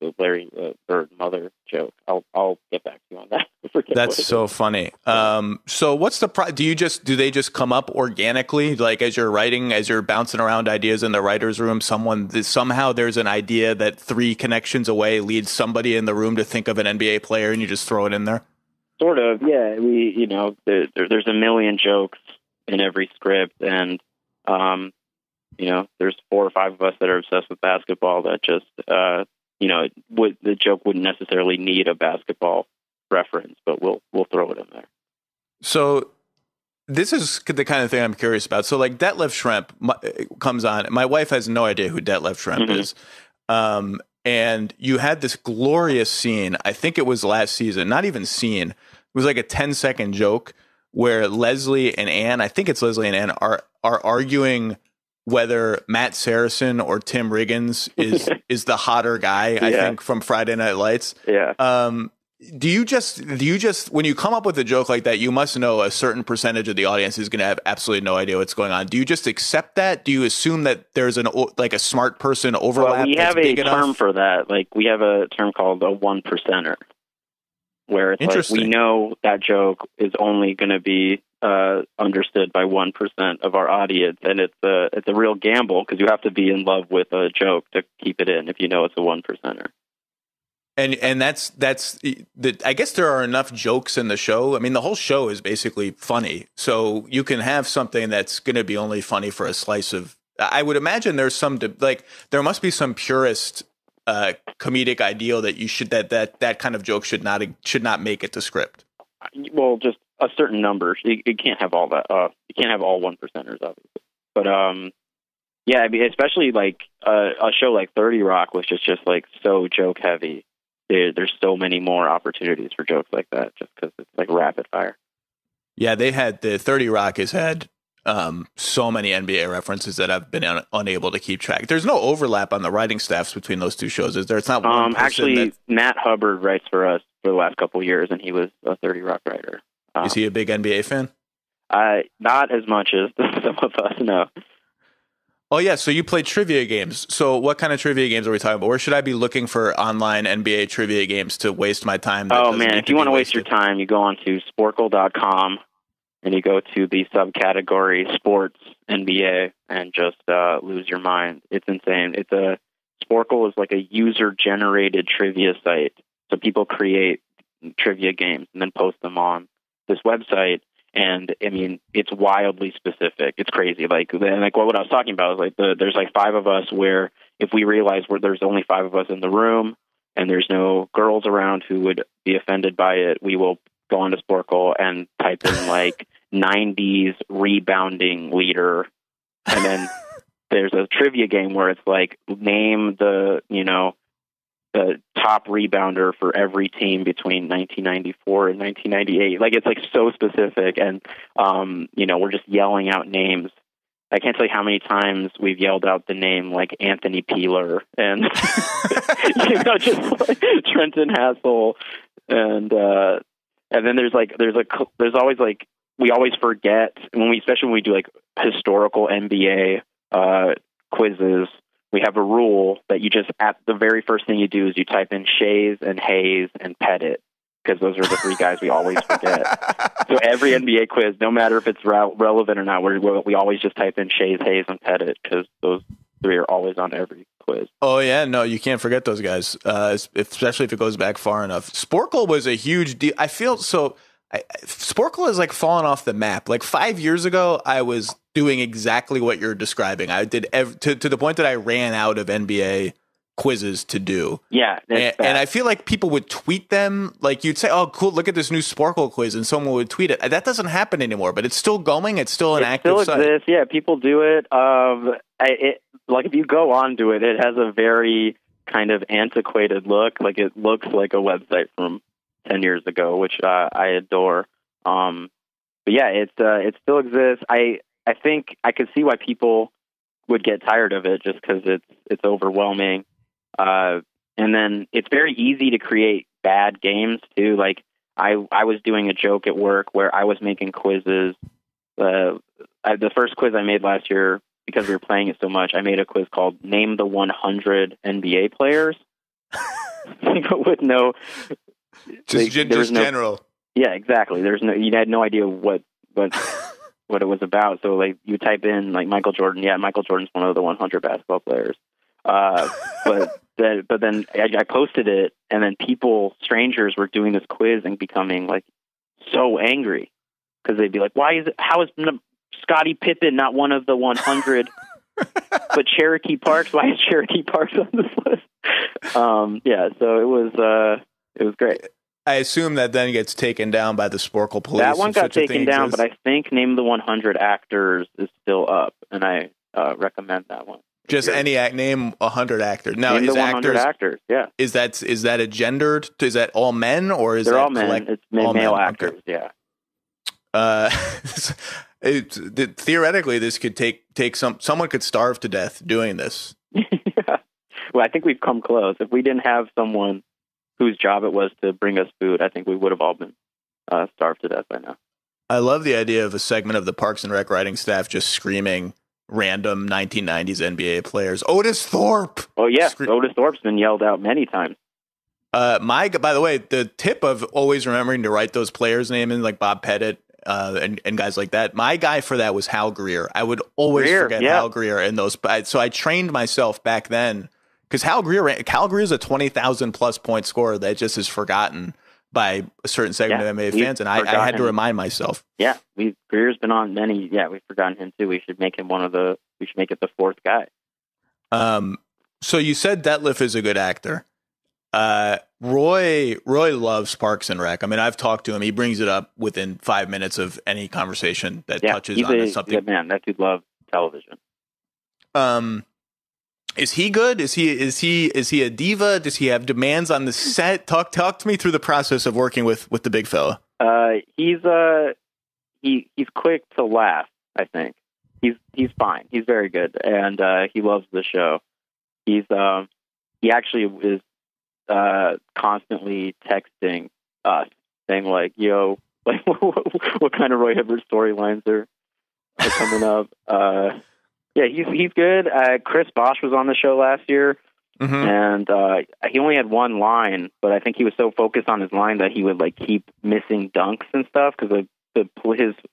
Speaker 3: the Larry Bird mother joke. I'll get back to you on that.
Speaker 2: That's so funny. So what's the do they just come up organically? Like as you're writing, as you're bouncing around ideas in the writer's room, somehow there's an idea that 3 connections away leads somebody in the room to think of an NBA player and you just throw it in there?
Speaker 3: Sort of, yeah. There's a million jokes in every script, and there's 4 or 5 of us that are obsessed with basketball that just the joke wouldn't necessarily need a basketball reference, but we'll throw it in there.
Speaker 2: So this is the kind of thing I'm curious about. So like Detlef Schrempf comes on. My wife has no idea who Detlef Schrempf is. And you had this glorious scene. I think it was last season, not even scene. It was like a 10-second joke where Leslie and Ann, I think it's Leslie and Ann, are arguing whether Matt Saracen or Tim Riggins is the hotter guy, I think, from Friday Night Lights.
Speaker 3: Yeah.
Speaker 2: Do you just when you come up with a joke like that, you must know a certain percentage of the audience is going to have absolutely no idea what's going on. Do you just accept that? Do you assume that there's a smart person overlap?
Speaker 3: Well, we have a term
Speaker 2: enough?
Speaker 3: for that. Like we have a term called a 1%er, where it's like we know that joke is only going to be understood by 1% of our audience, and it's a real gamble because you have to be in love with a joke to keep it in if you know it's a 1%er.
Speaker 2: And that's I guess there are enough jokes in the show. I mean, the whole show is basically funny, so you can have something that's going to be only funny for a slice of. I would imagine there's there must be some purist comedic ideal that that kind of joke should not make it to script.
Speaker 3: Well, just a certain number. You can't have all that. You can't have all 1%ers, obviously. But yeah, I mean, especially like a show like 30 Rock, which is just like so joke heavy. There's so many more opportunities for jokes like that, just because it's like rapid fire. Yeah,
Speaker 2: the 30 Rock has had so many NBA references that I've been unable to keep track. There's no overlap on the writing staffs between those two shows, is there? It's not one person.
Speaker 3: Actually, Matt Hubbard writes for us for the last couple of years, and he was a 30 Rock writer.
Speaker 2: Is he a big NBA fan?
Speaker 3: Not as much as some of us, no.
Speaker 2: Oh, yeah, so you play trivia games. So what kind of trivia games are we talking about? Where should I be looking for online NBA trivia games to waste my time?
Speaker 3: Oh, man, if you want to waste your time, you go on to sporkle.com, and you go to the subcategory Sports NBA, and just lose your mind. It's insane. Sporkle is like a user-generated trivia site. So people create trivia games and then post them on this website. And I mean, it's wildly specific. It's crazy. Like what I was talking about is like there's like 5 of us where if we realize there's only 5 of us in the room and there's no girls around who would be offended by it, we will go onto Sporkle and type in like 90s rebounding leader. And then there's a trivia game where it's like name the top rebounder for every team between 1994 and 1998. Like, it's like so specific. And, we're just yelling out names. I can't tell you how many times we've yelled out the name like Anthony Peeler and, just like Trenton Hassel. And then there's always like, we always forget especially when we do like historical NBA, quizzes. We have a rule that you just, at the very first thing you do is you type in Shays and Hayes and Pettit, because those are the 3 guys we always forget. So every NBA quiz, no matter if it's relevant or not, we always just type in Shays, Hayes, and Pettit, because those 3 are always on every quiz.
Speaker 2: Oh, yeah. No, you can't forget those guys, especially if it goes back far enough. Sporkle was a huge deal. I feel so. Sporkle has like fallen off the map. Like 5 years ago, I was doing exactly what you're describing. I did to the point that I ran out of NBA quizzes to do.
Speaker 3: Yeah.
Speaker 2: And I feel like people would tweet them. Like you'd say, oh, cool, look at this new Sporkle quiz. And someone would tweet it. That doesn't happen anymore, but it's still going. It's still an active site.
Speaker 3: It still exists. Yeah, people do it. Like if you go on to it, it has a very kind of antiquated look. Like it looks like a website from 10 years ago, which I adore. But yeah, it still exists. I think I could see why people would get tired of it just because it's overwhelming. And then it's very easy to create bad games too. Like I was doing a joke at work where I was making quizzes. The first quiz I made last year, because we were playing it so much, I made a quiz called Name the 100 NBA Players. With no...
Speaker 2: Just general.
Speaker 3: Yeah, exactly. You had no idea what it was about. So like you type in like Michael Jordan. Yeah, Michael Jordan's one of the 100 basketball players. But then I posted it, and then strangers were doing this quiz and becoming like so angry because they'd be like, how is Scottie Pippen not one of the 100? But Cherokee Parks, why is Cherokee Parks on this list? Yeah, so it was great.
Speaker 2: I assume that then gets taken down by the Sporkle police.
Speaker 3: That one got taken down, but I think Name the 100 Actors is still up, and I recommend that one.
Speaker 2: Just any name 100 actors. Now,
Speaker 3: name the 100 actors. Yeah.
Speaker 2: Is that a gendered? Is that all men or is
Speaker 3: they're
Speaker 2: that
Speaker 3: all men? It's male actors. Okay.
Speaker 2: Yeah. Theoretically, this could take someone could starve to death doing this.
Speaker 3: Yeah. Well, I think we've come close. If we didn't have someone whose job it was to bring us food, I think we would have all been starved to death by now.
Speaker 2: I love the idea of a segment of the Parks and Rec writing staff just screaming random 1990s NBA players. Otis Thorpe.
Speaker 3: Oh yeah, Otis Thorpe's been yelled out many times.
Speaker 2: By the way, the tip of always remembering to write those players' names in, like Bob Pettit and guys like that. My guy for that was Hal Greer. I would always forget Hal Greer in those. So I trained myself back then because Hal Greer is a 20,000 plus point scorer that just is forgotten by a certain segment of NBA fans, and I had to remind myself.
Speaker 3: Yeah, Greer's been on many. Yeah, we've forgotten him too. We should make him we should make it the fourth guy.
Speaker 2: So you said Detlef is a good actor. Roy loves Parks and Rec. I mean, I've talked to him. He brings it up within 5 minutes of any conversation that touches on something.
Speaker 3: Good man. That dude loves television.
Speaker 2: Is he good? Is he a diva? Does he have demands on the set? Talk to me through the process of working with the big fella.
Speaker 3: He's quick to laugh. I think he's fine. He's very good, and he loves the show. He actually is constantly texting us, saying like, "Yo, like what kind of Roy Hibbert storylines are coming up?" Yeah, he's good. Chris Bosh was on the show last year, and he only had one line, but I think he was so focused on his line that he would like keep missing dunks and stuff because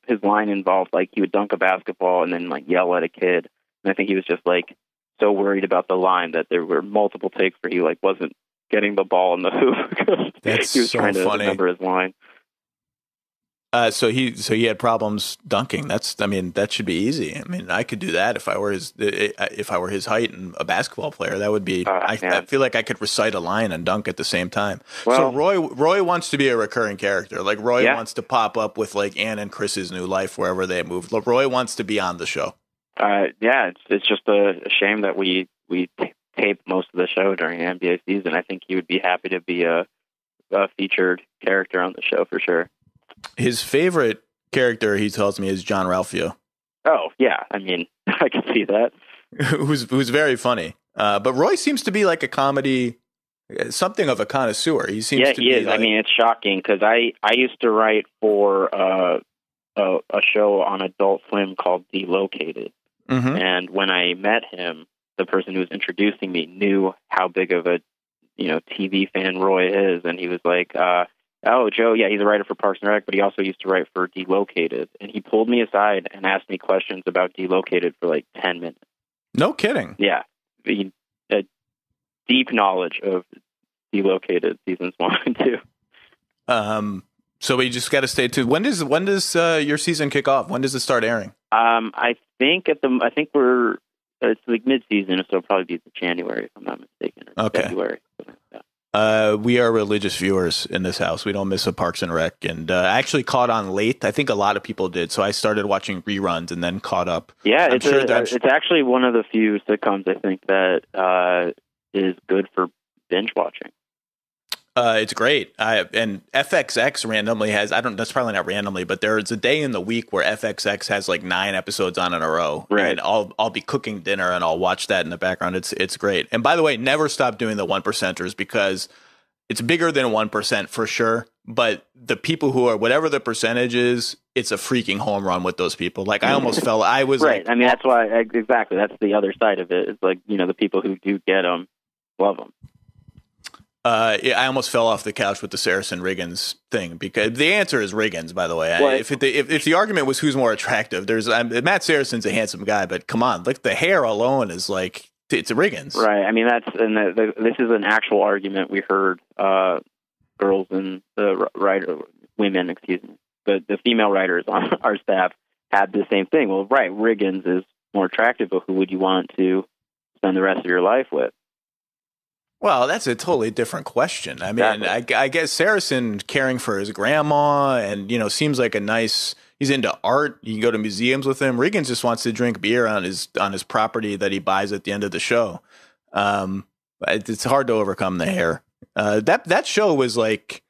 Speaker 3: his line involved like he would dunk a basketball and then like yell at a kid, and I think he was just like so worried about the line that there were multiple takes where he like wasn't getting the ball in the hoop because he was trying to remember his line.
Speaker 2: So he had problems dunking. That should be easy. I mean, I could do that if I were his height and a basketball player. That would be. I feel like I could recite a line and dunk at the same time. Well, so Roy wants to be a recurring character. Like Roy wants to pop up with like Ann and Chris's new life wherever they move. Roy wants to be on the show.
Speaker 3: It's just a shame that we tape most of the show during the NBA season. I think he would be happy to be a featured character on the show for sure.
Speaker 2: His favorite character, he tells me, is John Ralphio.
Speaker 3: Oh, yeah. I mean, I can see that.
Speaker 2: Who's very funny. But Roy seems to be like a comedy, something of a connoisseur. He seems to be.
Speaker 3: Yeah, he is. I mean, it's shocking because I used to write for a show on Adult Swim called Delocated. Mm-hmm. And when I met him, the person who was introducing me knew how big of a TV fan Roy is. And he was like, "Oh, Joe, yeah, he's a writer for Parks and Rec, but he also used to write for Delocated." And he pulled me aside and asked me questions about Delocated for like 10 minutes.
Speaker 2: No kidding.
Speaker 3: Yeah. A deep knowledge of Delocated seasons 1 and 2.
Speaker 2: So we just got to stay tuned. When does your season kick off? When does it start airing?
Speaker 3: I think we're it's like mid-season, so it'll probably be January if I'm not mistaken, or
Speaker 2: Okay.
Speaker 3: February.
Speaker 2: We are religious viewers in this house. We don't miss a Parks and Rec, and I actually caught on late. I think a lot of people did, so I started watching reruns and then caught up.
Speaker 3: Yeah, it's actually one of the few sitcoms I think that is good for binge watching.
Speaker 2: It's great. And FXX randomly has, that's probably not randomly, but there's a day in the week where FXX has like 9 episodes on in a row.
Speaker 3: Right.
Speaker 2: And I'll be cooking dinner and I'll watch that in the background. It's great. And by the way, never stop doing the 1%ers because it's bigger than 1% for sure. But the people who are, whatever the percentage is, it's a freaking home run with those people. Like I almost felt, I was
Speaker 3: right.
Speaker 2: like,
Speaker 3: I mean, that's why, exactly. That's the other side of it. It's like, the people who do get them love them.
Speaker 2: I almost fell off the couch with the Saracen Riggins thing because the answer is Riggins, by the way. If the argument was who's more attractive, Matt Saracen's a handsome guy, but come on, like the hair alone is like it's Riggins,
Speaker 3: right? I mean, this is an actual argument we heard. Girls and women, excuse me, the female writers on our staff had the same thing. Well, right, Riggins is more attractive, but who would you want to spend the rest of your life with?
Speaker 2: Well, that's a totally different question. I mean, exactly. I guess Saracen caring for his grandma and, seems like he's into art. You can go to museums with him. Riggins just wants to drink beer on his property that he buys at the end of the show. It's hard to overcome the hair. That show was like,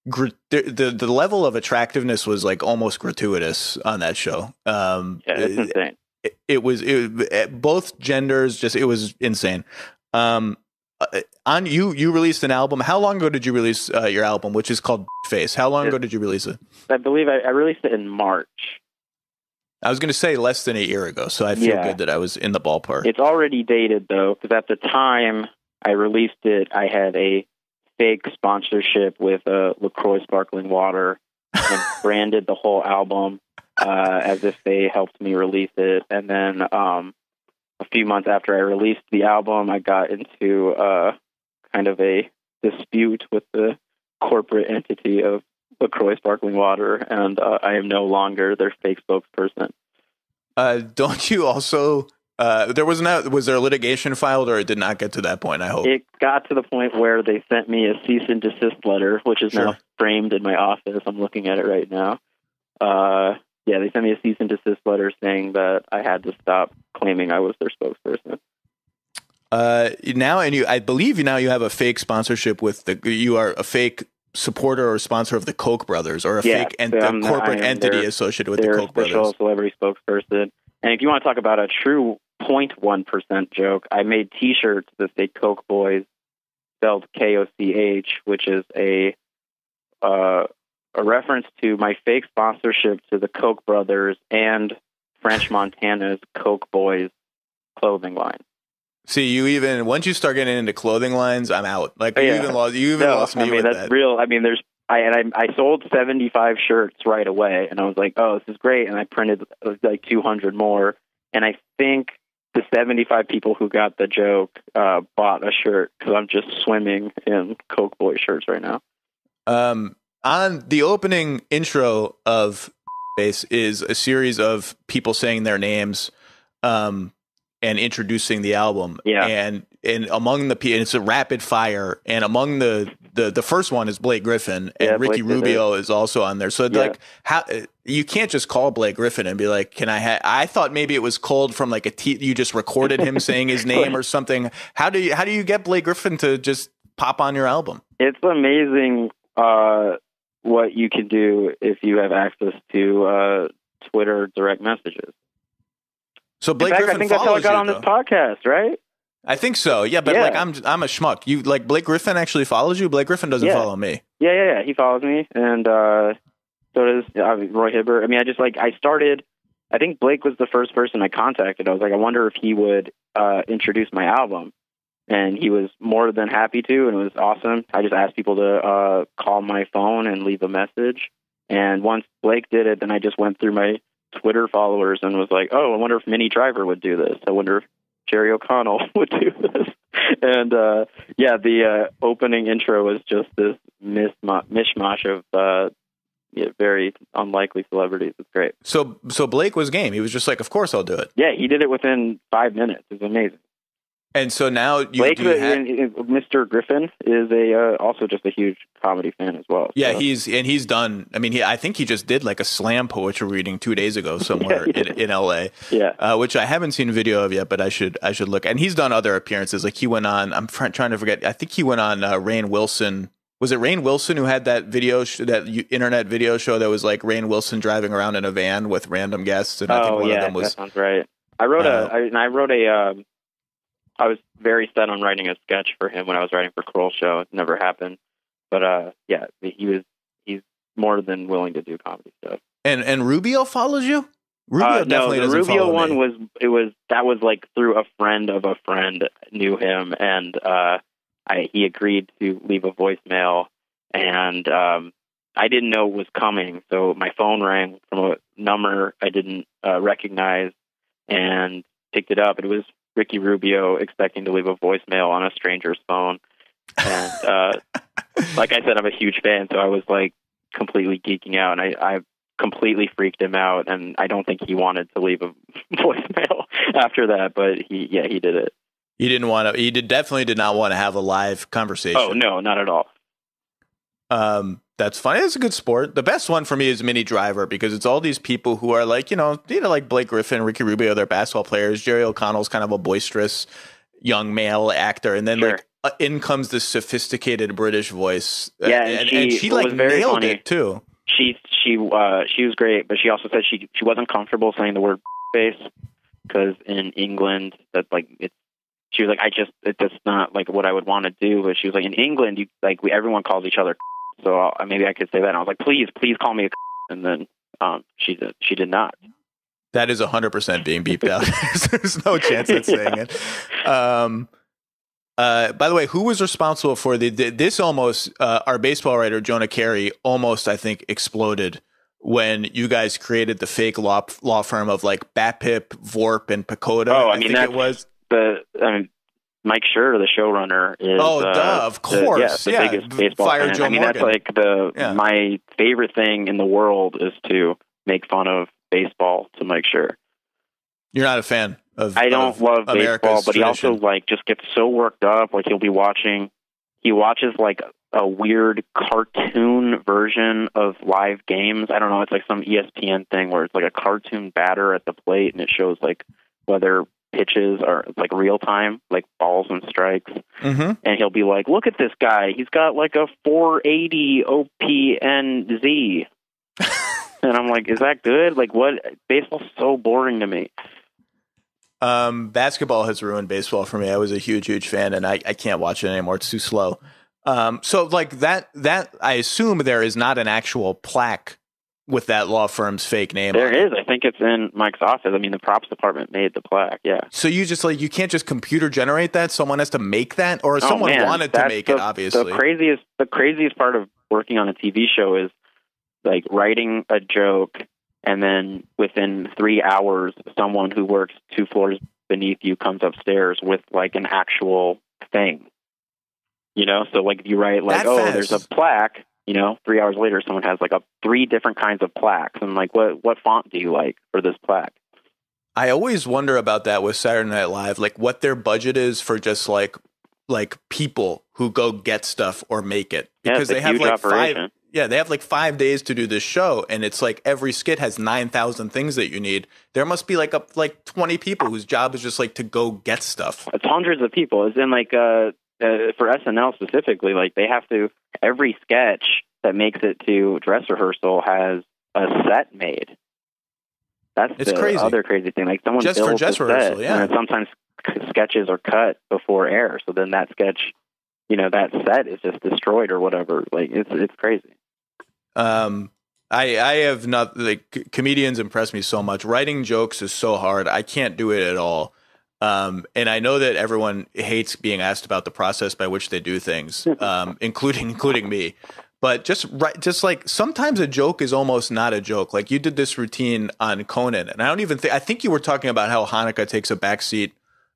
Speaker 2: the level of attractiveness was like almost gratuitous on that show.
Speaker 3: It's insane.
Speaker 2: It was both genders, it was insane. On you released an album. How long ago did you release your album, which is called Face? How long ago did you release it?
Speaker 3: I believe I released it in March.
Speaker 2: I was going to say less than a year ago, so I feel good that I was in the ballpark.
Speaker 3: It's already dated, though, because at the time I released it, I had a fake sponsorship with LaCroix sparkling water and branded the whole album as if they helped me release it. And then a few months after I released the album, I got into kind of a dispute with the corporate entity of LaCroix Sparkling Water, and I am no longer their fake spokesperson.
Speaker 2: Don't you also... was there litigation filed, or it did not get to that point, I hope?
Speaker 3: It got to the point where they sent me a cease and desist letter, which is now framed in my office. I'm looking at it right now. They sent me a cease and desist letter saying that I had to stop claiming I was their spokesperson.
Speaker 2: I believe now you have a fake sponsorship with you are a fake supporter or sponsor of the Koch brothers, or a fake corporate entity associated with the Koch brothers.
Speaker 3: Their official celebrity spokesperson. And if you want to talk about a true 0.1% joke, I made T-shirts that say Koch Boys, spelled Koch, which is a reference to my fake sponsorship to the Koch brothers and French Montana's Koch Boys clothing line.
Speaker 2: See, once you start getting into clothing lines, I'm out. Like you even lost me. I mean, that's that.
Speaker 3: Real. I mean, I sold 75 shirts right away, and I was like, oh, this is great. And I printed like 200 more, and I think the 75 people who got the joke bought a shirt because I'm just swimming in Koch Boy shirts right now.
Speaker 2: On the opening intro of Base is a series of people saying their names and introducing the album.
Speaker 3: Yeah.
Speaker 2: And among and it's a rapid fire. And among the first one is Blake Griffin, and Ricky Rubio is also on there. So like, how you can't just call Blake Griffin and be like, can I thought maybe it was called from like you just recorded him saying his name or something. How do you get Blake Griffin to just pop on your album?
Speaker 3: It's amazing what you can do if you have access to Twitter direct messages.
Speaker 2: So Blake Griffin,
Speaker 3: I think that's how I got on this podcast, right?
Speaker 2: I think so. Yeah, but like I'm a schmuck. You like Blake Griffin actually follows you? Blake Griffin doesn't follow me.
Speaker 3: Yeah. He follows me, and so does Roy Hibbert. I mean, I think Blake was the first person I contacted. I was like, I wonder if he would introduce my album, and he was more than happy to, and it was awesome. I just asked people to call my phone and leave a message, and once Blake did it, then I just went through my Twitter followers and was like, oh, I wonder if Minnie Driver would do this. I wonder if Jerry O'Connell would do this. And the opening intro was just this mishmash of very unlikely celebrities. It's great.
Speaker 2: So Blake was game. He was just like, of course I'll do it.
Speaker 3: Yeah, he did it within 5 minutes. It was amazing.
Speaker 2: And so now
Speaker 3: Blake, Mr. Griffin, is also just a huge comedy fan as well.
Speaker 2: Yeah,
Speaker 3: so.
Speaker 2: he's done. I mean, I think he just did like a slam poetry reading 2 days ago somewhere in LA.
Speaker 3: Yeah,
Speaker 2: which I haven't seen video of yet, but I should look. And he's done other appearances. Like he went on. I'm trying to forget. I think he went on Rainn Wilson. Was it Rainn Wilson who had that video, internet video show that was like Rainn Wilson driving around in a van with random guests? And I think one of them was.
Speaker 3: That sounds right. I was very set on writing a sketch for him when I was writing for Kroll Show. It never happened, but he's more than willing to do comedy stuff.
Speaker 2: And Rubio follows you? Rubio definitely doesn't
Speaker 3: follow me. The Rubio one was like through a friend of a friend knew him, and he agreed to leave a voicemail, and I didn't know it was coming, so my phone rang from a number I didn't recognize, and picked it up. It was Ricky Rubio expecting to leave a voicemail on a stranger's phone. And like I said, I'm a huge fan, so I was like completely geeking out, and I completely freaked him out, and I don't think he wanted to leave a voicemail after that, but he did it.
Speaker 2: He definitely did not want to have a live conversation.
Speaker 3: Oh, no, not at all.
Speaker 2: That's funny. It's a good sport. The best one for me is Mini Driver, because it's all these people who are like, like Blake Griffin, Ricky Rubio, they're basketball players. Jerry O'Connell's kind of a boisterous young male actor. And then in comes this sophisticated British voice.
Speaker 3: Yeah.
Speaker 2: And she like nailed it too.
Speaker 3: She was great, but she also said she wasn't comfortable saying the word face, because in England that's like, she was like, it's just not like what I would want to do. But she was like, in England, everyone calls each other. So maybe I could say that. And I was like, please call me a. And then she did not.
Speaker 2: That is 100% being beeped out. There's no chance at saying it. By the way, who was responsible for this almost, our baseball writer, Jonah Carey, almost, I think, exploded when you guys created the fake law firm of like BAPIP, VORP, and Pacoda.
Speaker 3: Oh, I mean, it was Mike Schur, the showrunner, is
Speaker 2: of course,
Speaker 3: the biggest baseball
Speaker 2: Fire
Speaker 3: fan.
Speaker 2: Joe Morgan.
Speaker 3: That's like my favorite thing in the world is to make fun of baseball to Mike Schur.
Speaker 2: You're not a fan of
Speaker 3: I don't love
Speaker 2: America's
Speaker 3: baseball, but
Speaker 2: tradition.
Speaker 3: he also like just gets so worked up. Like he watches like a weird cartoon version of live games. I don't know. It's like some ESPN thing where it's like a cartoon batter at the plate, and it shows like whether pitches are like real time, like balls and strikes.
Speaker 2: Mm-hmm.
Speaker 3: And he'll be like, look at this guy. He's got like a 480 OPNZ. And I'm like, is that good? Like, what? Baseball's so boring to me.
Speaker 2: Basketball has ruined baseball for me. I was a huge fan, and I can't watch it anymore. It's too slow. So like that I assume there is not an actual plaque with that law firm's fake name.
Speaker 3: There is. I think it's in Mike's office. I mean, the props department made the plaque. Yeah.
Speaker 2: So you just you can't just computer generate that. Someone has to make that, or someone wanted to make it. Obviously,
Speaker 3: the craziest part of working on a TV show is like writing a joke, and then within 3 hours, someone who works 2 floors beneath you comes upstairs with like an actual thing. So like if you write like, there's a plaque. 3 hours later, someone has like 3 different kinds of plaques. And like, what font do you like for this plaque?
Speaker 2: I always wonder about that with Saturday Night Live, like what their budget is for just like people who go get stuff or make it, because they have like operation. They have like 5 days to do this show, and it's like every skit has 9,000 things that you need. There must be like 20 people whose job is just like to go get stuff.
Speaker 3: It's hundreds of people. It's in like for SNL specifically, like they have to, every sketch that makes it to dress rehearsal has a set made. It's
Speaker 2: crazy.
Speaker 3: Other crazy thing. Like someone
Speaker 2: just
Speaker 3: builds
Speaker 2: for dress
Speaker 3: a
Speaker 2: rehearsal,
Speaker 3: set, and sometimes sketches are cut before air, so then that sketch, that set is just destroyed or whatever. Like it's crazy.
Speaker 2: I have not, comedians impress me so much. Writing jokes is so hard. I can't do it at all. And I know that everyone hates being asked about the process by which they do things, including me. But just like sometimes a joke is almost not a joke. Like you did this routine on Conan, and I think you were talking about how Hanukkah takes a backseat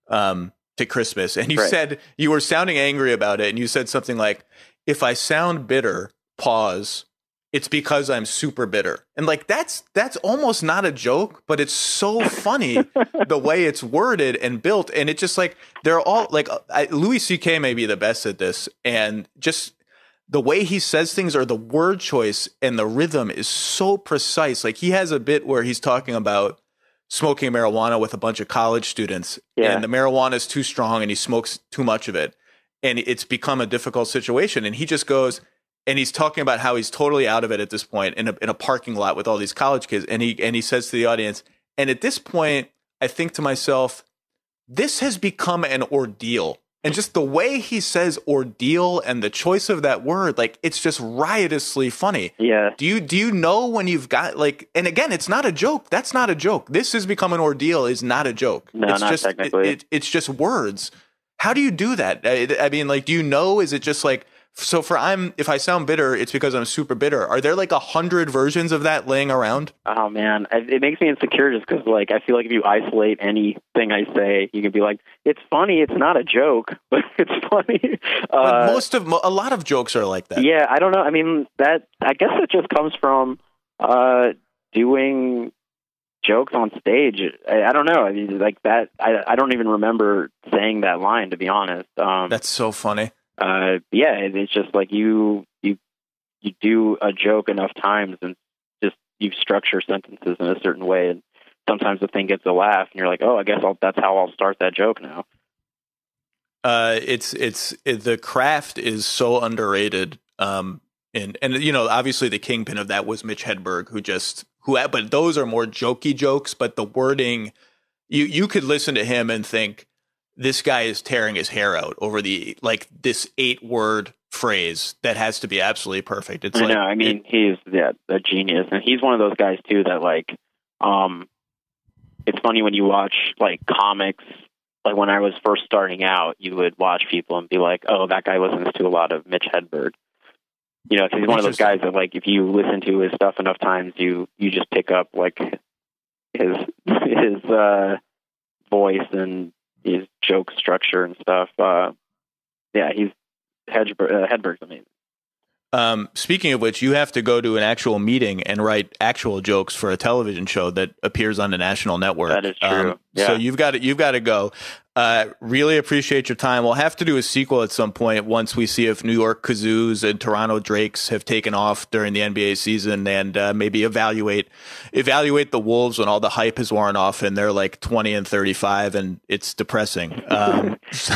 Speaker 2: to Christmas, and you said you were sounding angry about it, and you said something like, "If I sound bitter, pause. it's because I'm super bitter. And like, that's almost not a joke, but it's so funny the way it's worded and built. And it just like, they're all like, Louis C.K. may be the best at this. And just the way he says things, or the word choice and the rhythm is so precise. Like, he has a bit where he's talking about smoking marijuana with a bunch of college students, and the marijuana is too strong and he smokes too much of it. And it's become a difficult situation. And he just goes, and he's talking about how he's totally out of it at this point in a parking lot with all these college kids. And he says to the audience, and at this point, I think to myself, this has become an ordeal. And just the way he says ordeal and the choice of that word, like, it's just riotously funny.
Speaker 3: Yeah.
Speaker 2: Do you know when you've got like, and again, it's not a joke. That's not a joke. This has become an ordeal is not a joke.
Speaker 3: No,
Speaker 2: it's
Speaker 3: not
Speaker 2: just,
Speaker 3: technically.
Speaker 2: It's just words. How do you do that? I mean, like, do you know, is it just like, so if I sound bitter, it's because I'm super bitter. Are there like 100 versions of that laying around?
Speaker 3: Oh man, it makes me insecure just because like I feel like if you isolate anything I say, you can be like, it's funny, it's not a joke, but it's funny.
Speaker 2: But a lot of jokes are like that.
Speaker 3: Yeah, I don't know. I mean, I guess it just comes from doing jokes on stage. I don't know. I mean, like that. I don't even remember saying that line, to be honest.
Speaker 2: That's so funny.
Speaker 3: Yeah, it's just like you do a joke enough times and just you structure sentences in a certain way, and sometimes the thing gets a laugh and you're like, oh, I guess that's how I'll start that joke now. The craft is so underrated. And you know, obviously the kingpin of that was Mitch Hedberg, but those are more jokey jokes, but the wording, you could listen to him and think, this guy is tearing his hair out over this 8-word phrase that has to be absolutely perfect. It's he's a genius, and he's one of those guys too that like, it's funny when you watch like comics. Like when I was first starting out, you would watch people and be like, "Oh, that guy listens to a lot of Mitch Hedberg." You know, because he's one of those guys that like if you listen to his stuff enough times, you just pick up like his voice and his joke structure and stuff. Hedberg's amazing.
Speaker 2: Speaking of which, you have to go to an actual meeting and write actual jokes for a television show that appears on a national network.
Speaker 3: That is true.
Speaker 2: So you've got to go. Really appreciate your time. We'll have to do a sequel at some point once we see if New York Kazoos and Toronto Drakes have taken off during the NBA season, and maybe evaluate the Wolves when all the hype has worn off and they're like 20-35 and it's depressing.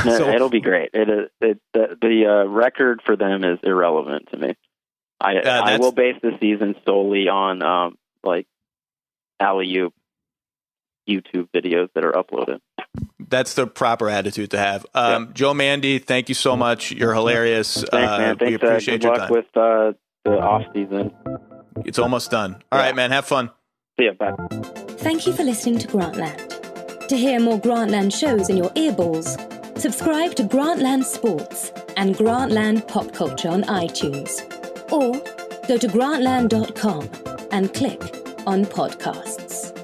Speaker 3: It'll be great. The record for them is irrelevant to me. I will base the season solely on like alley-oop YouTube videos that are uploaded.
Speaker 2: That's the proper attitude to have. Joe Mande, thank you so much. You're hilarious.
Speaker 3: Thanks, man. Thanks,
Speaker 2: we appreciate
Speaker 3: good
Speaker 2: your
Speaker 3: luck
Speaker 2: time.
Speaker 3: with the off season.
Speaker 2: It's almost done. All right, man. Have fun.
Speaker 3: See ya. Bye.
Speaker 1: Thank you for listening to Grantland. To hear more Grantland shows in your earballs, subscribe to Grantland Sports and Grantland Pop Culture on iTunes. Or go to grantland.com and click on podcasts.